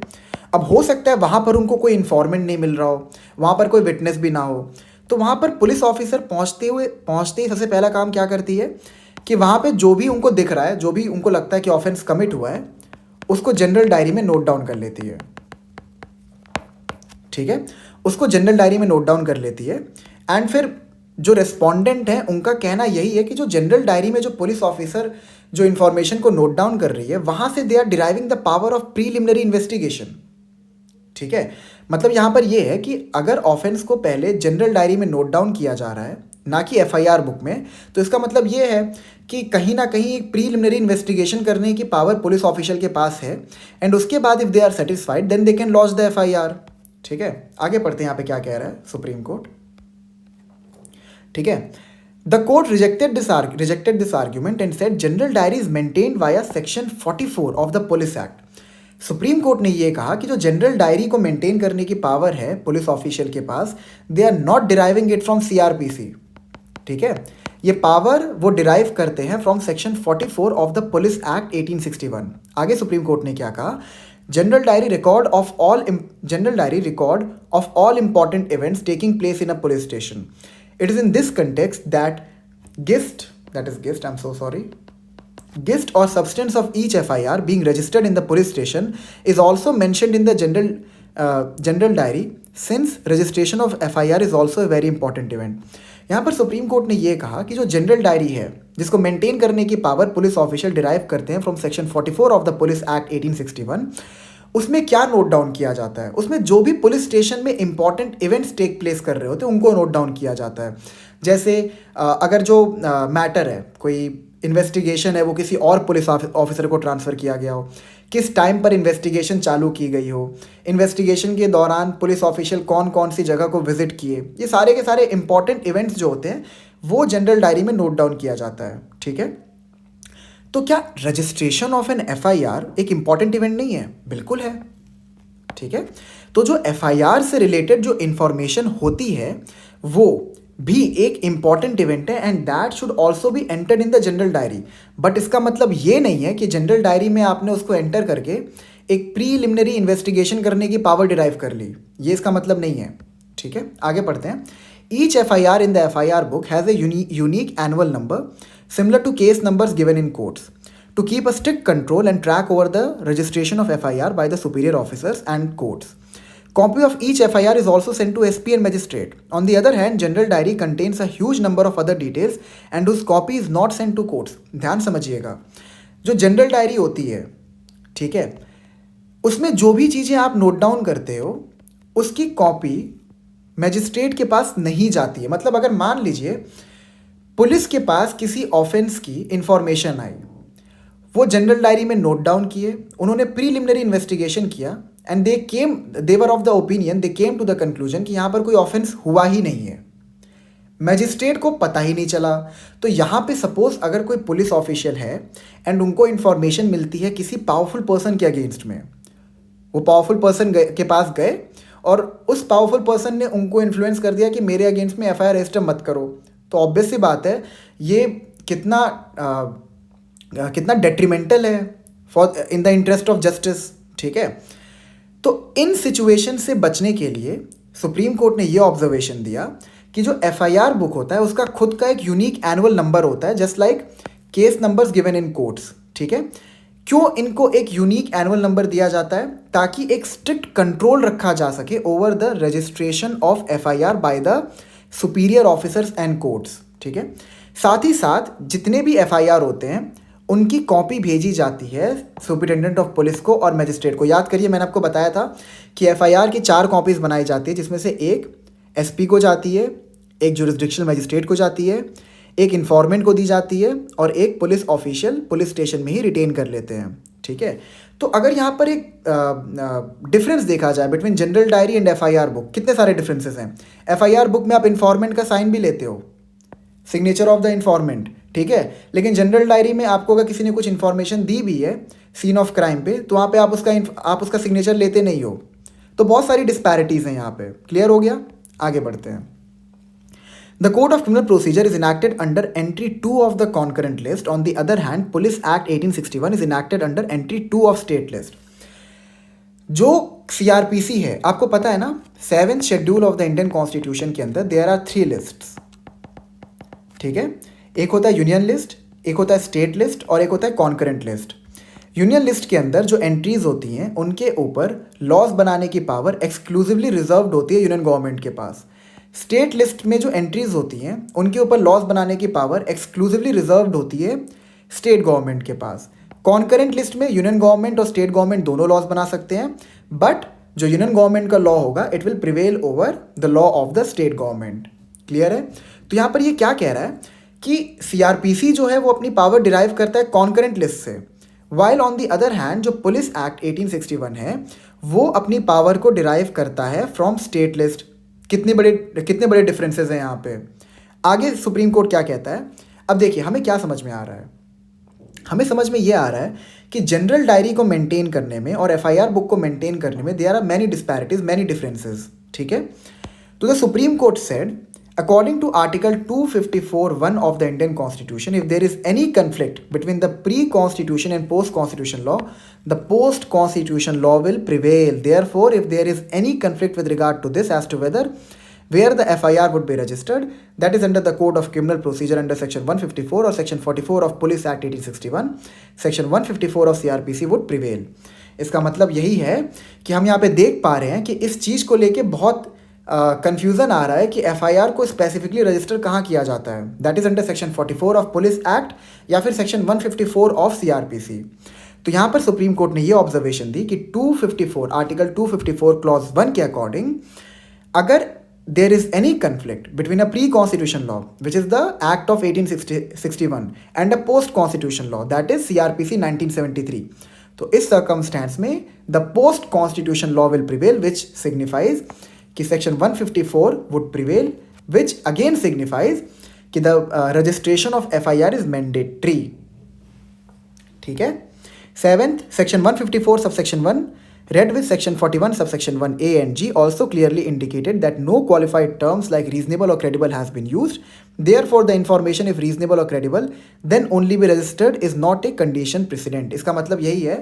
अब हो सकता है वहाँ पर उनको कोई इन्फॉर्मेंट नहीं मिल रहा हो, वहाँ पर कोई विटनेस भी ना हो, तो वहाँ पर पुलिस ऑफिसर पहुँचते ही सबसे पहला काम क्या करती है कि वहाँ पे जो भी उनको दिख रहा है, जो भी उनको लगता है कि ऑफेंस कमिट हुआ है, उसको जनरल डायरी में नोट डाउन कर लेती है। ठीक है, उसको जनरल डायरी में नोट डाउन कर लेती है। एंड फिर जो रेस्पोंडेंट हैं उनका कहना यही है कि जो जनरल डायरी में जो पुलिस ऑफिसर जो इन्फॉर्मेशन को नोट डाउन कर रही है, वहाँ से they are deriving the power of preliminary investigation. ठीक है, मतलब यहाँ पर ये है कि अगर ऑफेंस को पहले जनरल डायरी में नोट डाउन किया जा रहा है ना कि FIR बुक में, तो इसका मतलब ये है कि कहीं ना कहीं एक प्रीलिमिनरी इन्वेस्टिगेशन करने की पावर पुलिस ऑफिशियल के पास है, एंड उसके बाद if they are satisfied then they can launch the FIR। ठीक है, आगे पढ़ते हैं यहाँ पे क्या कह रहा है सुप्रीम कोर्ट। ठीक है, the court rejected this argument and said general diary is maintained via section 44 of the Police act. Supreme Court ने ये कहा कि जो जनरल डायरी को मेंटेन करने की पावर है पुलिस ऑफिशियल के पास, they are not deriving it from CrPC. ठीक है, ये पावर वो डिराइव करते हैं from section 44 of the Police Act 1861। आगे सुप्रीम कोर्ट ने क्या कहा, general diary record of all important events taking place in a police station. It is in this context that gist or substance of each FIR being registered in the police station is also mentioned in the general diary, since registration of FIR is also a very important event। यहाँ पर supreme Court ने ये कहा कि जो general diary है जिसको maintain करने की पावर पुलिस ऑफिशियल डिराइव करते हैं from section 44 of the Police Act 1861, उसमें क्या नोट डाउन किया जाता है, उसमें जो भी पुलिस स्टेशन में इंपॉर्टेंट इवेंट्स टेक प्लेस कर रहे होते हैं उनको नोट डाउन किया जाता है। जैसे अगर जो मैटर है, कोई इन्वेस्टिगेशन है, वो किसी और पुलिस ऑफिसर को ट्रांसफ़र किया गया हो, किस टाइम पर इन्वेस्टिगेशन चालू की गई हो, इन्वेस्टिगेशन के दौरान पुलिस ऑफिशियल कौन कौन सी जगह को विजिट किए, ये सारे के सारे इंपॉर्टेंट इवेंट्स जो होते हैं वो जनरल डायरी में नोट डाउन किया जाता है। ठीक है, तो क्या रजिस्ट्रेशन ऑफ एन FIR एक इंपॉर्टेंट इवेंट नहीं है? बिल्कुल है। ठीक है, तो जो FIR से रिलेटेड जो इंफॉर्मेशन होती है वो भी एक इंपॉर्टेंट इवेंट है and that should also be entered in the general diary. But इसका मतलब ये नहीं है कि जनरल डायरी में आपने उसको एंटर करके एक प्रीलिमिनरी इन्वेस्टिगेशन करने की पावर डिराइव कर ली, ये इसका मतलब नहीं है। ठीक है, आगे पढ़ते हैं। Each FIR in the FIR book has a unique annual number similar to case numbers given in courts to keep a strict control and track over the registration of FIR by the superior officers and courts. Copy of each FIR is also sent to SP and magistrate. On the other hand, general diary contains a huge number of other details and whose copy is not sent to courts. ध्यान समझिएगा, जो general diary होती है, ठीक है, उसमें जो भी चीज़ें आप नोट डाउन करते हो उसकी कॉपी मैजिस्ट्रेट के पास नहीं जाती है। मतलब अगर मान लीजिए पुलिस के पास किसी ऑफेंस की इंफॉर्मेशन आई, वो जनरल डायरी में नोट डाउन किए, उन्होंने प्रीलिमिनरी इन्वेस्टिगेशन किया and they were of the opinion, they came to the conclusion कि यहाँ पर कोई ऑफेंस हुआ ही नहीं है, मैजिस्ट्रेट को पता ही नहीं चला। तो यहाँ पे सपोज अगर कोई पुलिस ऑफिशियल है एंड उनको इन्फॉर्मेशन मिलती है किसी पावरफुल पर्सन के अगेंस्ट में, वो पावरफुल पर्सन के पास गए और उस पावरफुल पर्सन ने उनको इन्फ्लुएंस कर दिया कि मेरे अगेंस्ट में FIR रजिस्टर मत करो, तो ऑब्वियस सी बात है ये कितना डेट्रीमेंटल है for in the interest of justice. ठीक है, तो इन सिचुएशन से बचने के लिए सुप्रीम कोर्ट ने ये ऑब्जर्वेशन दिया कि जो FIR बुक होता है उसका खुद का एक यूनिक एनुअल नंबर होता है, just like case numbers given in courts. ठीक है, क्यों इनको एक यूनिक एनुअल नंबर दिया जाता है? ताकि एक स्ट्रिक्ट कंट्रोल रखा जा सके over the registration of FIR by the superior officers and courts. ठीक है, साथ ही साथ जितने भी FIR होते हैं उनकी कॉपी भेजी जाती है सुपरिटेंडेंट ऑफ पुलिस को और मजिस्ट्रेट को। याद करिए, मैंने आपको बताया था कि FIR की 4 कॉपीज़ बनाई जाती है, जिसमें से एक SP को जाती है, एक जुरिस्डिक्शनल मजिस्ट्रेट को जाती है, एक इन्फॉर्मेंट को दी जाती है और एक पुलिस ऑफिशियल पुलिस स्टेशन में ही रिटेन कर लेते हैं। ठीक है, तो अगर यहाँ पर एक डिफरेंस देखा जाए between general diary and FIR book, कितने सारे डिफरेंसेस हैं। FIR बुक में आप इन्फॉर्मेंट का साइन भी लेते हो, सिग्नेचर ऑफ द इन्फॉर्मेंट, ठीक है, लेकिन जनरल डायरी में आपको अगर किसी ने कुछ इन्फॉर्मेशन दी भी है सीन ऑफ क्राइम पे, तो वहाँ पे आप उसका सिग्नेचर लेते नहीं हो। तो बहुत सारी डिस्पैरिटीज़ हैं यहाँ पे। क्लियर हो गया? आगे बढ़ते हैं। The Code of Criminal Procedure is enacted under Entry 2 of the concurrent list. On the other hand, Police Act 1861 is enacted under Entry 2 of State List. जो CRPC है, आपको पता है ना, 7th Schedule of the Indian Constitution के अंदर there are 3 lists. ठीक है, एक होता है यूनियन लिस्ट, एक होता है स्टेट लिस्ट और एक होता है कॉन्करेंट लिस्ट। यूनियन लिस्ट के अंदर जो एंट्रीज होती हैं उनके ऊपर लॉज बनाने की पावर एक्सक्लूसिवली रिजर्व्ड होती है यूनियन गवर्नमेंट के पास। स्टेट लिस्ट में जो एंट्रीज होती हैं उनके ऊपर लॉज बनाने की पावर एक्सक्लूसिवली रिजर्व्ड होती है स्टेट गवर्नमेंट के पास। कॉन्करेंट लिस्ट में यूनियन गवर्नमेंट और स्टेट गवर्नमेंट दोनों लॉज बना सकते हैं, बट जो यूनियन गवर्नमेंट का लॉ होगा it will prevail over the law of the state government. Clear है? तो यहाँ पर ये क्या कह रहा है कि CRPC जो है वो अपनी पावर डिराइव करता है कॉन्करेंट लिस्ट से, while on the other hand जो पुलिस एक्ट 1861 है वो अपनी पावर को डिराइव करता है फ्रॉम स्टेट लिस्ट। कितने बड़े डिफरेंसेस हैं यहाँ पे। आगे सुप्रीम कोर्ट क्या कहता है, अब देखिए हमें क्या समझ में आ रहा है। हमें समझ में ये आ रहा है कि जनरल डायरी को मेंटेन करने में और एफआईआर बुक को मेंटेन करने में there are many disparities, many differences, ठीक है। तो the supreme court said, according to article 254(1) of the Indian constitution, if there is any conflict between the pre-constitution and post-constitution law, the post-constitution law will prevail. Therefore, if there is any conflict with regard to this as to where the FIR would be registered, that is under the Code of Criminal Procedure under section 154 or section 44 of Police Act 1861, section 154 of CRPC would prevail. इसका मतलब यही है कि हम यहाँ पे देख पा रहे हैं कि इस चीज़ को लेके बहुत कंफ्यूजन आ रहा है कि एफआईआर को स्पेसिफिकली रजिस्टर कहाँ किया जाता है, that is under section 44 of police act या फिर सेक्शन 154 ऑफ सीआरपीसी। तो यहाँ पर सुप्रीम कोर्ट ने ये ऑब्जर्वेशन दी कि 254 आर्टिकल 254 क्लॉज 1 के अकॉर्डिंग अगर there is any conflict between a pre constitution law which is the act of 1861 and a post constitution law that is CrPC 1973, तो इस सर्कमस्टेंस में the post constitution law will prevail, which signifies कि section 154 would prevail, which again signifies कि the registration of FIR is mandatory, ठीक है। Seventh, section 154 subsection 1 read with section 41 subsection 1 a and g also clearly indicated that no qualified terms like reasonable or credible has been used. Therefore the information, if reasonable or credible, then only be registered is not a condition precedent. इसका मतलब यही है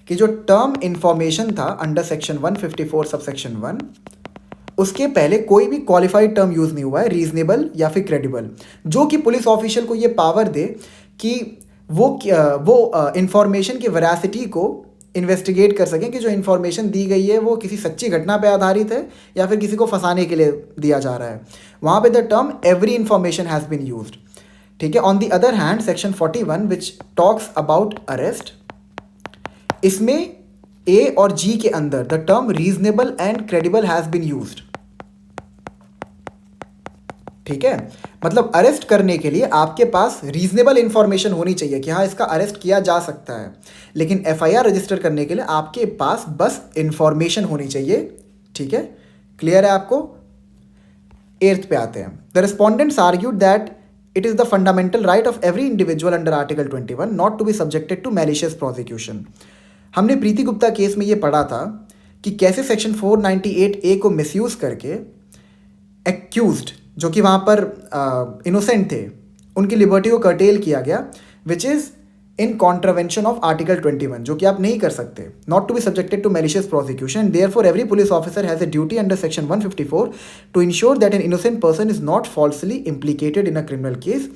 कि जो term information था under section 154 subsection 1, उसके पहले कोई भी क्वालिफाइड टर्म यूज़ नहीं हुआ है, रीजनेबल या फिर क्रेडिबल, जो कि पुलिस ऑफिशियल को ये पावर दे कि वो इंफॉर्मेशन की वेरासिटी को इन्वेस्टिगेट कर सकें कि जो इन्फॉर्मेशन दी गई है वो किसी सच्ची घटना पे आधारित है या फिर किसी को फंसाने के लिए दिया जा रहा है। वहाँ पे the term every information has been used, ठीक है। On the other hand section 41 which talks about arrest, इसमें ए और जी के अंदर the term reasonable and credible has been used, ठीक है। मतलब अरेस्ट करने के लिए आपके पास रीजनेबल इंफॉर्मेशन होनी चाहिए कि हाँ इसका अरेस्ट किया जा सकता है, लेकिन एफआईआर रजिस्टर करने के लिए आपके पास बस इंफॉर्मेशन होनी चाहिए, ठीक है। क्लियर है आपको? 8th पे आते हैं। The respondents argued that it is the fundamental right of every individual under article 21 not to be subjected to malicious prosecution. हमने प्रीति गुप्ता केस में ये पढ़ा था कि कैसे सेक्शन 498A को मिसयूज करके एक्यूज्ड, जो कि वहाँ पर इनोसेंट थे, उनकी लिबर्टी को कर्टेल किया गया, which is in contravention of article 21, जो कि आप नहीं कर सकते, not to be subjected to malicious prosecution. Therefore every police officer has a duty under section 154 to ensure that an innocent person is not falsely implicated in a criminal case.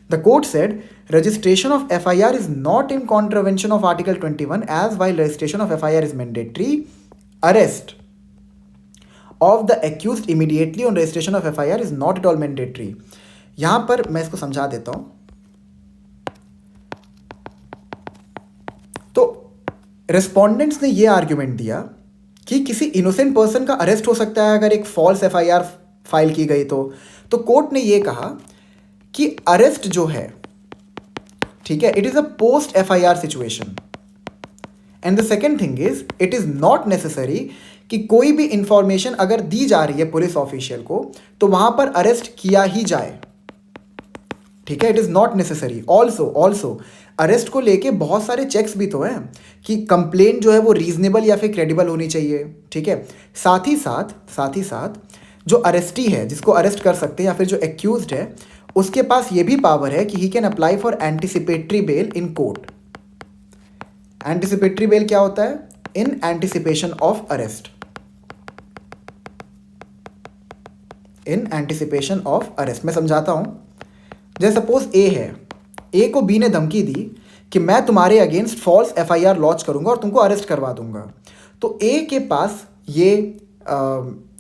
The court said registration of FIR is not in contravention of Article 21, as while registration of FIR is mandatory, arrest of the accused immediately on registration of FIR is not at all mandatory. यहाँ पर मैं इसको समझा देता हूँ। तो respondents ने ये आर्ग्यूमेंट दिया कि किसी इनोसेंट पर्सन का अरेस्ट हो सकता है अगर एक फॉल्स FIR फाइल की गई तो कोर्ट ने ये कहा कि अरेस्ट जो है, ठीक है, it is a post FIR situation. And the second thing is it is not necessary कि कोई भी इंफॉर्मेशन अगर दी जा रही है पुलिस ऑफिशियल को तो वहां पर अरेस्ट किया ही जाए, ठीक है। It is not necessary. Also arrest को लेके बहुत सारे चेक्स भी तो हैं कि कंप्लेंट जो है वो रीजनेबल या फिर क्रेडिबल होनी चाहिए, ठीक है। साथ ही साथ जो अरेस्टी है, जिसको अरेस्ट कर सकते हैं या फिर जो एक्यूज्ड है, उसके पास ये भी पावर है कि he can apply for anticipatory bell in court. Anticipatory bell क्या होता है? In anticipation of arrest, in anticipation of arrest. मैं समझाता हूं। जैसे सपोज ए है, ए को बी ने धमकी दी कि मैं तुम्हारे अगेंस्ट फॉल्स FIR लॉन्च करूंगा और तुमको अरेस्ट करवा दूंगा। तो ए के पास ये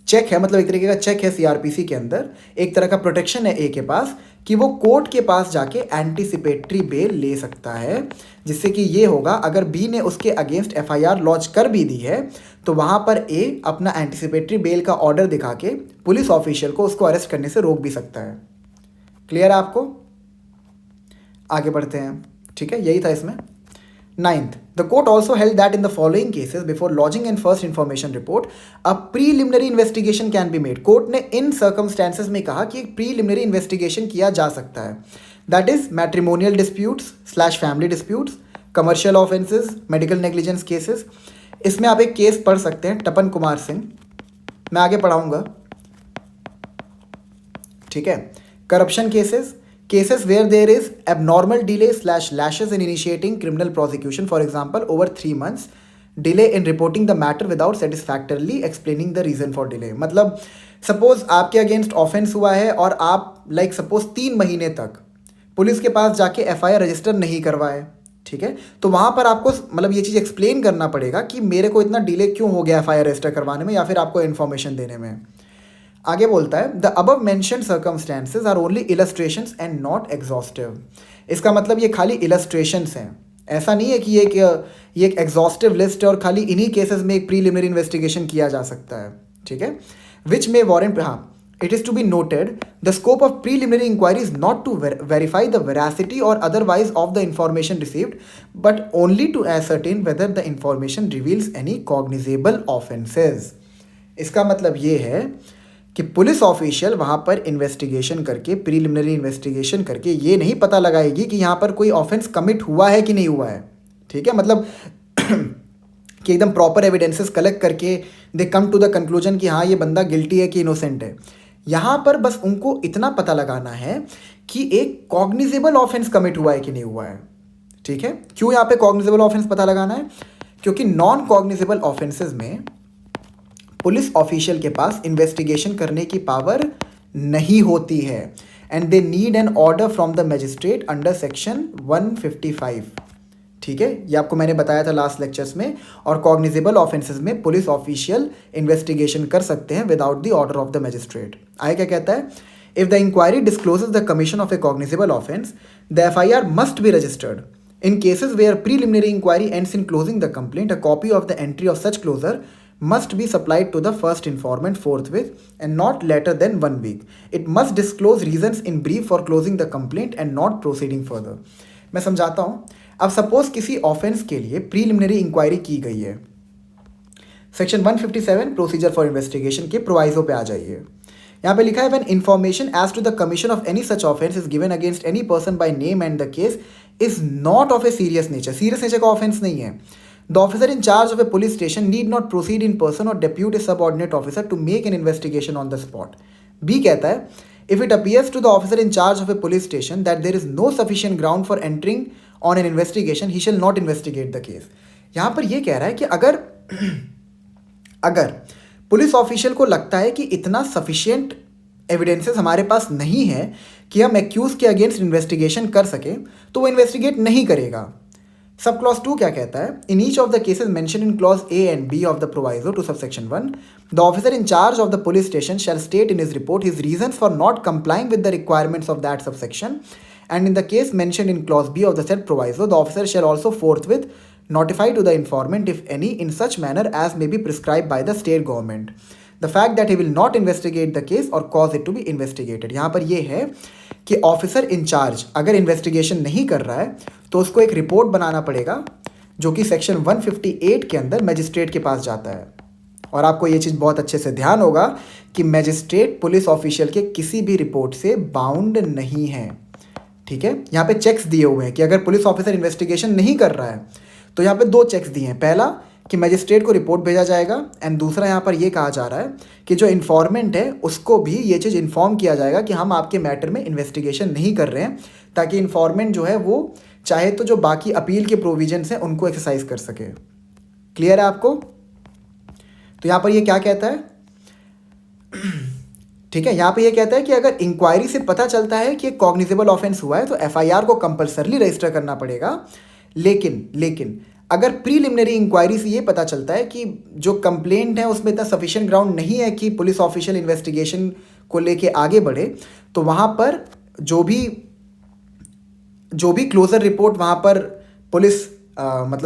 चेक है, मतलब एक तरीके का चेक है सीआरपीसी के अंदर, एक तरह का प्रोटेक्शन है ए के पास कि वो कोर्ट के पास जाके एंटीसिपेटरी बेल ले सकता है, जिससे कि ये होगा अगर बी ने उसके अगेंस्ट FIR लॉन्च कर भी दी है तो वहाँ पर ए अपना एंटीसिपेटरी बेल का ऑर्डर दिखा के पुलिस ऑफिशियल को उसको अरेस्ट करने से रोक भी सकता है। क्लियर है आपको? आगे बढ़ते हैं, ठीक है, यही था इसमें। 9th, the court also held that in the following cases, before lodging an first information report, a preliminary investigation can be made. Court ने इन circumstances में कहा कि एक preliminary investigation किया जा सकता है। That is matrimonial disputes / family disputes, commercial offences, medical negligence cases. इसमें आप एक केस पढ़ सकते हैं तपन कुमार सिंह, मैं आगे पढ़ाऊंगा, ठीक है। Corruption cases, cases where there is abnormal delay / lashes in initiating criminal prosecution, for example over 3 months delay in reporting the matter without satisfactorily explaining the reason for delay। मतलब सपोज आपके अगेंस्ट ऑफेंस हुआ है और आप suppose 3 महीने तक police के पास जाके FIR रजिस्टर नहीं करवाए, ठीक है, तो वहाँ पर आपको ये चीज़ एक्सप्लेन करना पड़ेगा कि मेरे को इतना डिले क्यों हो गया FIR रजिस्टर करवाने में या फिर आपको इन्फॉर्मेशन देने में। आगे बोलता है the above mentioned circumstances are only illustrations and not exhaustive. इसका मतलब ये खाली इलस्ट्रेशंस हैं, ऐसा नहीं है कि ये एक एग्जॉस्टिव लिस्ट है और खाली इन्हीं केसेस में एक प्रीलिमिनरी इन्वेस्टिगेशन किया जा सकता है, ठीक है। विच में वारंट, हाँ, it is to be noted the scope of preliminary inquiry is not to verify the veracity or otherwise of the information received but only to ascertain whether the information reveals any cognizable offenses। इसका मतलब ये है कि police official वहाँ पर investigation करके, preliminary investigation करके ये नहीं पता लगाएगी कि यहाँ पर कोई ऑफेंस कमिट हुआ है कि नहीं हुआ है, ठीक है। मतलब कि एकदम प्रॉपर एविडेंसेस कलेक्ट करके दे कम टू द कंक्लूजन कि हाँ ये बंदा गिल्टी है कि इनोसेंट है। यहाँ पर बस उनको इतना पता लगाना है कि एक कॉग्निजेबल ऑफेंस कमिट हुआ है कि नहीं हुआ है, ठीक है। क्यों यहाँ पे कॉग्निजेबल ऑफेंस पता लगाना है? क्योंकि नॉन कॉग्निजेबल ऑफेंसेस में पुलिस ऑफिशियल के पास इन्वेस्टिगेशन करने की पावर नहीं होती है and they need an order from the magistrate under section 155, ठीक है। ये आपको मैंने बताया था लास्ट लेक्चर्स में। और कॉग्निजेबल ऑफेंसेस में पुलिस ऑफिशियल इन्वेस्टिगेशन कर सकते हैं without the order of the magistrate. आगे क्या कहता है? If the inquiry discloses the commission of a cognizable offence the FIR must be registered. In cases where preliminary inquiry ends in closing the complaint, a copy of the entry of such closure must be supplied to the first informant forthwith and not later than 1 week. It must disclose reasons in brief for closing the complaint and not proceeding further. मैं समझाता हूँ। अब suppose किसी offence के लिए preliminary inquiry की गई है, सेक्शन 157 प्रोसीजर फॉर इन्वेस्टिगेशन के प्रोवाइजो पे आ जाइए। यहाँ पे लिखा है when information as to the commission of any such offence is given against any person by name and the case is not of a serious nature. Serious nature का offence नहीं है। The officer in charge of a police station need not proceed in person और depute a subordinate officer to make an investigation on the spot. B कहता है if it appears to the officer in charge of a police station that there is no sufficient ground for entering on an investigation he shall not investigate the case. यहाँ पर यह कह रहा है कि अगर पुलिस ऑफिशियल को लगता है कि इतना सफिशिएंट एविडेंसेस हमारे पास नहीं है कि हम एक्यूज के अगेंस्ट इन्वेस्टिगेशन कर सके, तो वो इन्वेस्टिगेट नहीं करेगा। सब क्लॉज 2 क्या कहता है? In each of the cases mention in clause A and B of the proviso to subsection 1 the officer in charge of the police station shall state in his report his reasons for not complying with the requirements of that subsection and in the case mentioned in clause B of the said proviso the officer shall also forthwith notify to the informant if any in such manner as may be prescribed by the state government the fact that he will not investigate the case or cause it to be investigated। यहाँ पर ये है कि officer in charge अगर investigation नहीं कर रहा है तो उसको एक रिपोर्ट बनाना पड़ेगा जो कि सेक्शन 158 के अंदर मजिस्ट्रेट के पास जाता है। और आपको ये चीज़ बहुत अच्छे से ध्यान होगा कि मजिस्ट्रेट पुलिस ऑफिशियल के किसी भी रिपोर्ट से बाउंड नहीं है, ठीक है। यहाँ पे चेक्स दिए हुए हैं कि अगर पुलिस ऑफिसर इन्वेस्टिगेशन नहीं कर रहा है तो यहाँ पे 2 चेक्स दिए हैं। पहला कि मजिस्ट्रेट को रिपोर्ट भेजा जाएगा एंड दूसरा यहाँ पर ये कहा जा रहा है कि जो इन्फॉर्मेंट है उसको भी ये चीज़ इन्फॉर्म किया जाएगा कि हम आपके मैटर में इन्वेस्टिगेशन नहीं कर रहे हैं, ताकि इन्फॉर्मेंट जो है वो चाहे तो जो बाकी अपील के प्रोविजंस हैं उनको एक्सरसाइज कर सके। क्लियर है आपको? तो यहाँ पर ये क्या कहता है? ठीक है, यहाँ पे ये कहता है कि अगर इंक्वायरी से पता चलता है कि एक कॉग्निजेबल ऑफेंस हुआ है तो FIR को कंपलसरली रजिस्टर करना पड़ेगा। लेकिन अगर प्रीलिमिनरी इंक्वायरी से ये पता चलता है कि जो कंप्लेंट है उसमें इतना सफिशिएंट ग्राउंड नहीं है कि पुलिस ऑफिशियल इन्वेस्टिगेशन को लेके आगे बढ़े, तो वहाँ पर जो भी क्लोजर रिपोर्ट वहाँ पर पुलिस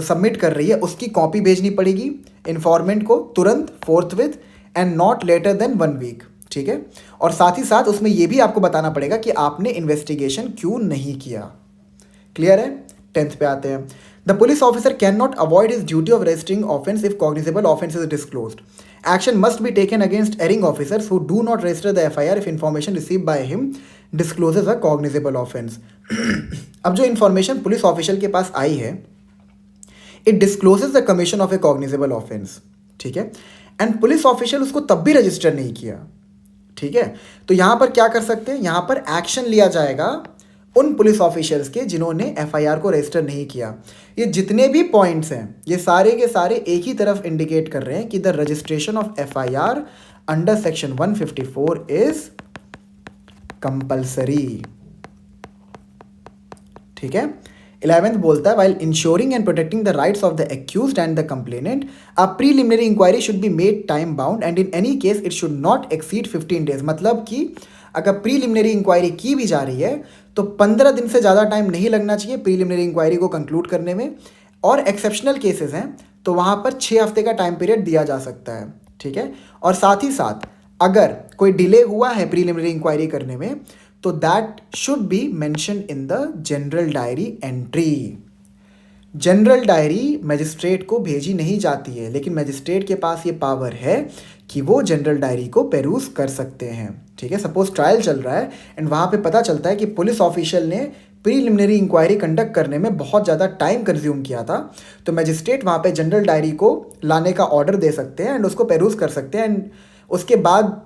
सबमिट कर रही है उसकी कॉपी भेजनी पड़ेगी इन्फॉर्मेंट को तुरंत, forthwith and not later than 1 week, ठीक है। और साथ ही साथ उसमें यह भी आपको बताना पड़ेगा कि आपने इन्वेस्टिगेशन क्यों नहीं किया। क्लियर है? 10th पे आते हैं। The police officer can not avoid his duty of registering offence if cognizable offence is disclosed. Action must be taken against erring officers who do not register the FIR if information received by him discloses a cognizable offence. अब जो information police official के पास आई है, it discloses the commission of a cognizable offence, ठीक है, and police official उसको तब भी रजिस्टर नहीं किया, ठीक है। तो यहां पर क्या कर सकते हैं, यहां पर एक्शन लिया जाएगा उन पुलिस ऑफिशियल्स के जिन्होंने एफआईआर को रजिस्टर नहीं किया। ये जितने भी पॉइंट्स हैं ये सारे के सारे एक ही तरफ इंडिकेट कर रहे हैं कि the registration of FIR under section 154 is compulsory, ठीक है। 11th बोलता है while ensuring and protecting the rights of the accused and the complainant, a preliminary inquiry should be made time bound and in any case it should not exceed 15 days। मतलब कि अगर preliminary inquiry की भी जा रही है तो 15 दिन से ज़्यादा टाइम नहीं लगना चाहिए प्रीलिमिनरी इंक्वायरी को कंक्लूड करने में, और एक्सेप्शनल केसेस हैं तो वहाँ पर 6 हफ्ते का टाइम पीरियड दिया जा सकता है, ठीक है। और साथ ही साथ अगर कोई डिले हुआ है प्रीलिमिनरी इंक्वायरी करने में तो that should be mention in the general diary entry. General diary magistrate को भेजी नहीं जाती है, लेकिन मजिस्ट्रेट के पास ये पावर है कि वो जनरल डायरी को पेरूज कर सकते हैं, ठीक है। सपोज ट्रायल चल रहा है एंड वहाँ पे पता चलता है कि पुलिस ऑफिशियल ने प्रीलिमिनरी इंक्वायरी कंडक्ट करने में बहुत ज़्यादा टाइम कंज्यूम किया था, तो मजिस्ट्रेट वहाँ पे जनरल डायरी को लाने का ऑर्डर दे सकते हैं एंड उसको पेरूज कर सकते हैं, एंड उसके बाद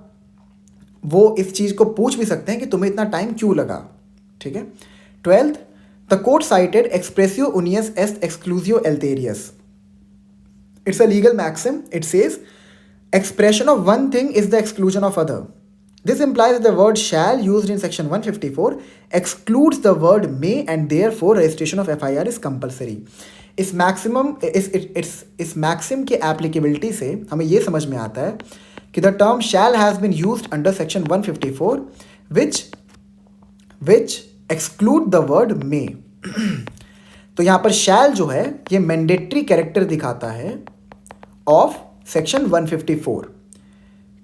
वो इस चीज़ को पूछ भी सकते हैं कि तुम्हें इतना टाइम क्यों लगा, ठीक है। 12th, the court cited expressio unius est exclusio alterius. It's a legal maxim. It says expression of one thing is the exclusion of other. This implies that the word shall used in section 154 excludes the word may and therefore registration of FIR is compulsory. इस maxim के applicability से हमें ये समझ में आता है कि the term shall has been used under section 154 which exclude the word may. तो यहां पर शैल जो है ये मैंडेटरी कैरेक्टर दिखाता है ऑफ सेक्शन 154।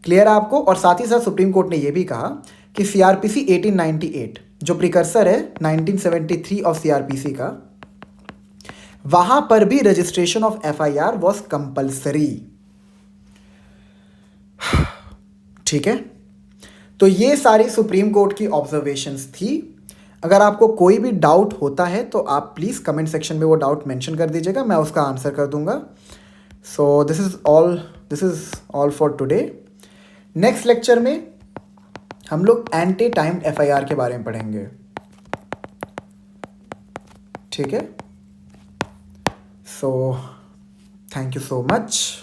क्लियर है आपको? और साथ ही साथ सुप्रीम कोर्ट ने यह भी कहा कि सीआरपीसी 1898 जो प्रिकर्सर है 1973 ऑफ सीआरपीसी का, वहां पर भी registration of FIR was compulsory, ठीक है। तो ये सारी सुप्रीम कोर्ट की ऑब्जर्वेशंस थी। अगर आपको कोई भी डाउट होता है तो आप प्लीज़ कमेंट सेक्शन में वो डाउट मेंशन कर दीजिएगा, मैं उसका आंसर कर दूंगा। So this is all for today. Next lecture में हम लोग एंटी टाइम्ड एफआईआर के बारे में पढ़ेंगे, ठीक है। So thank you so much.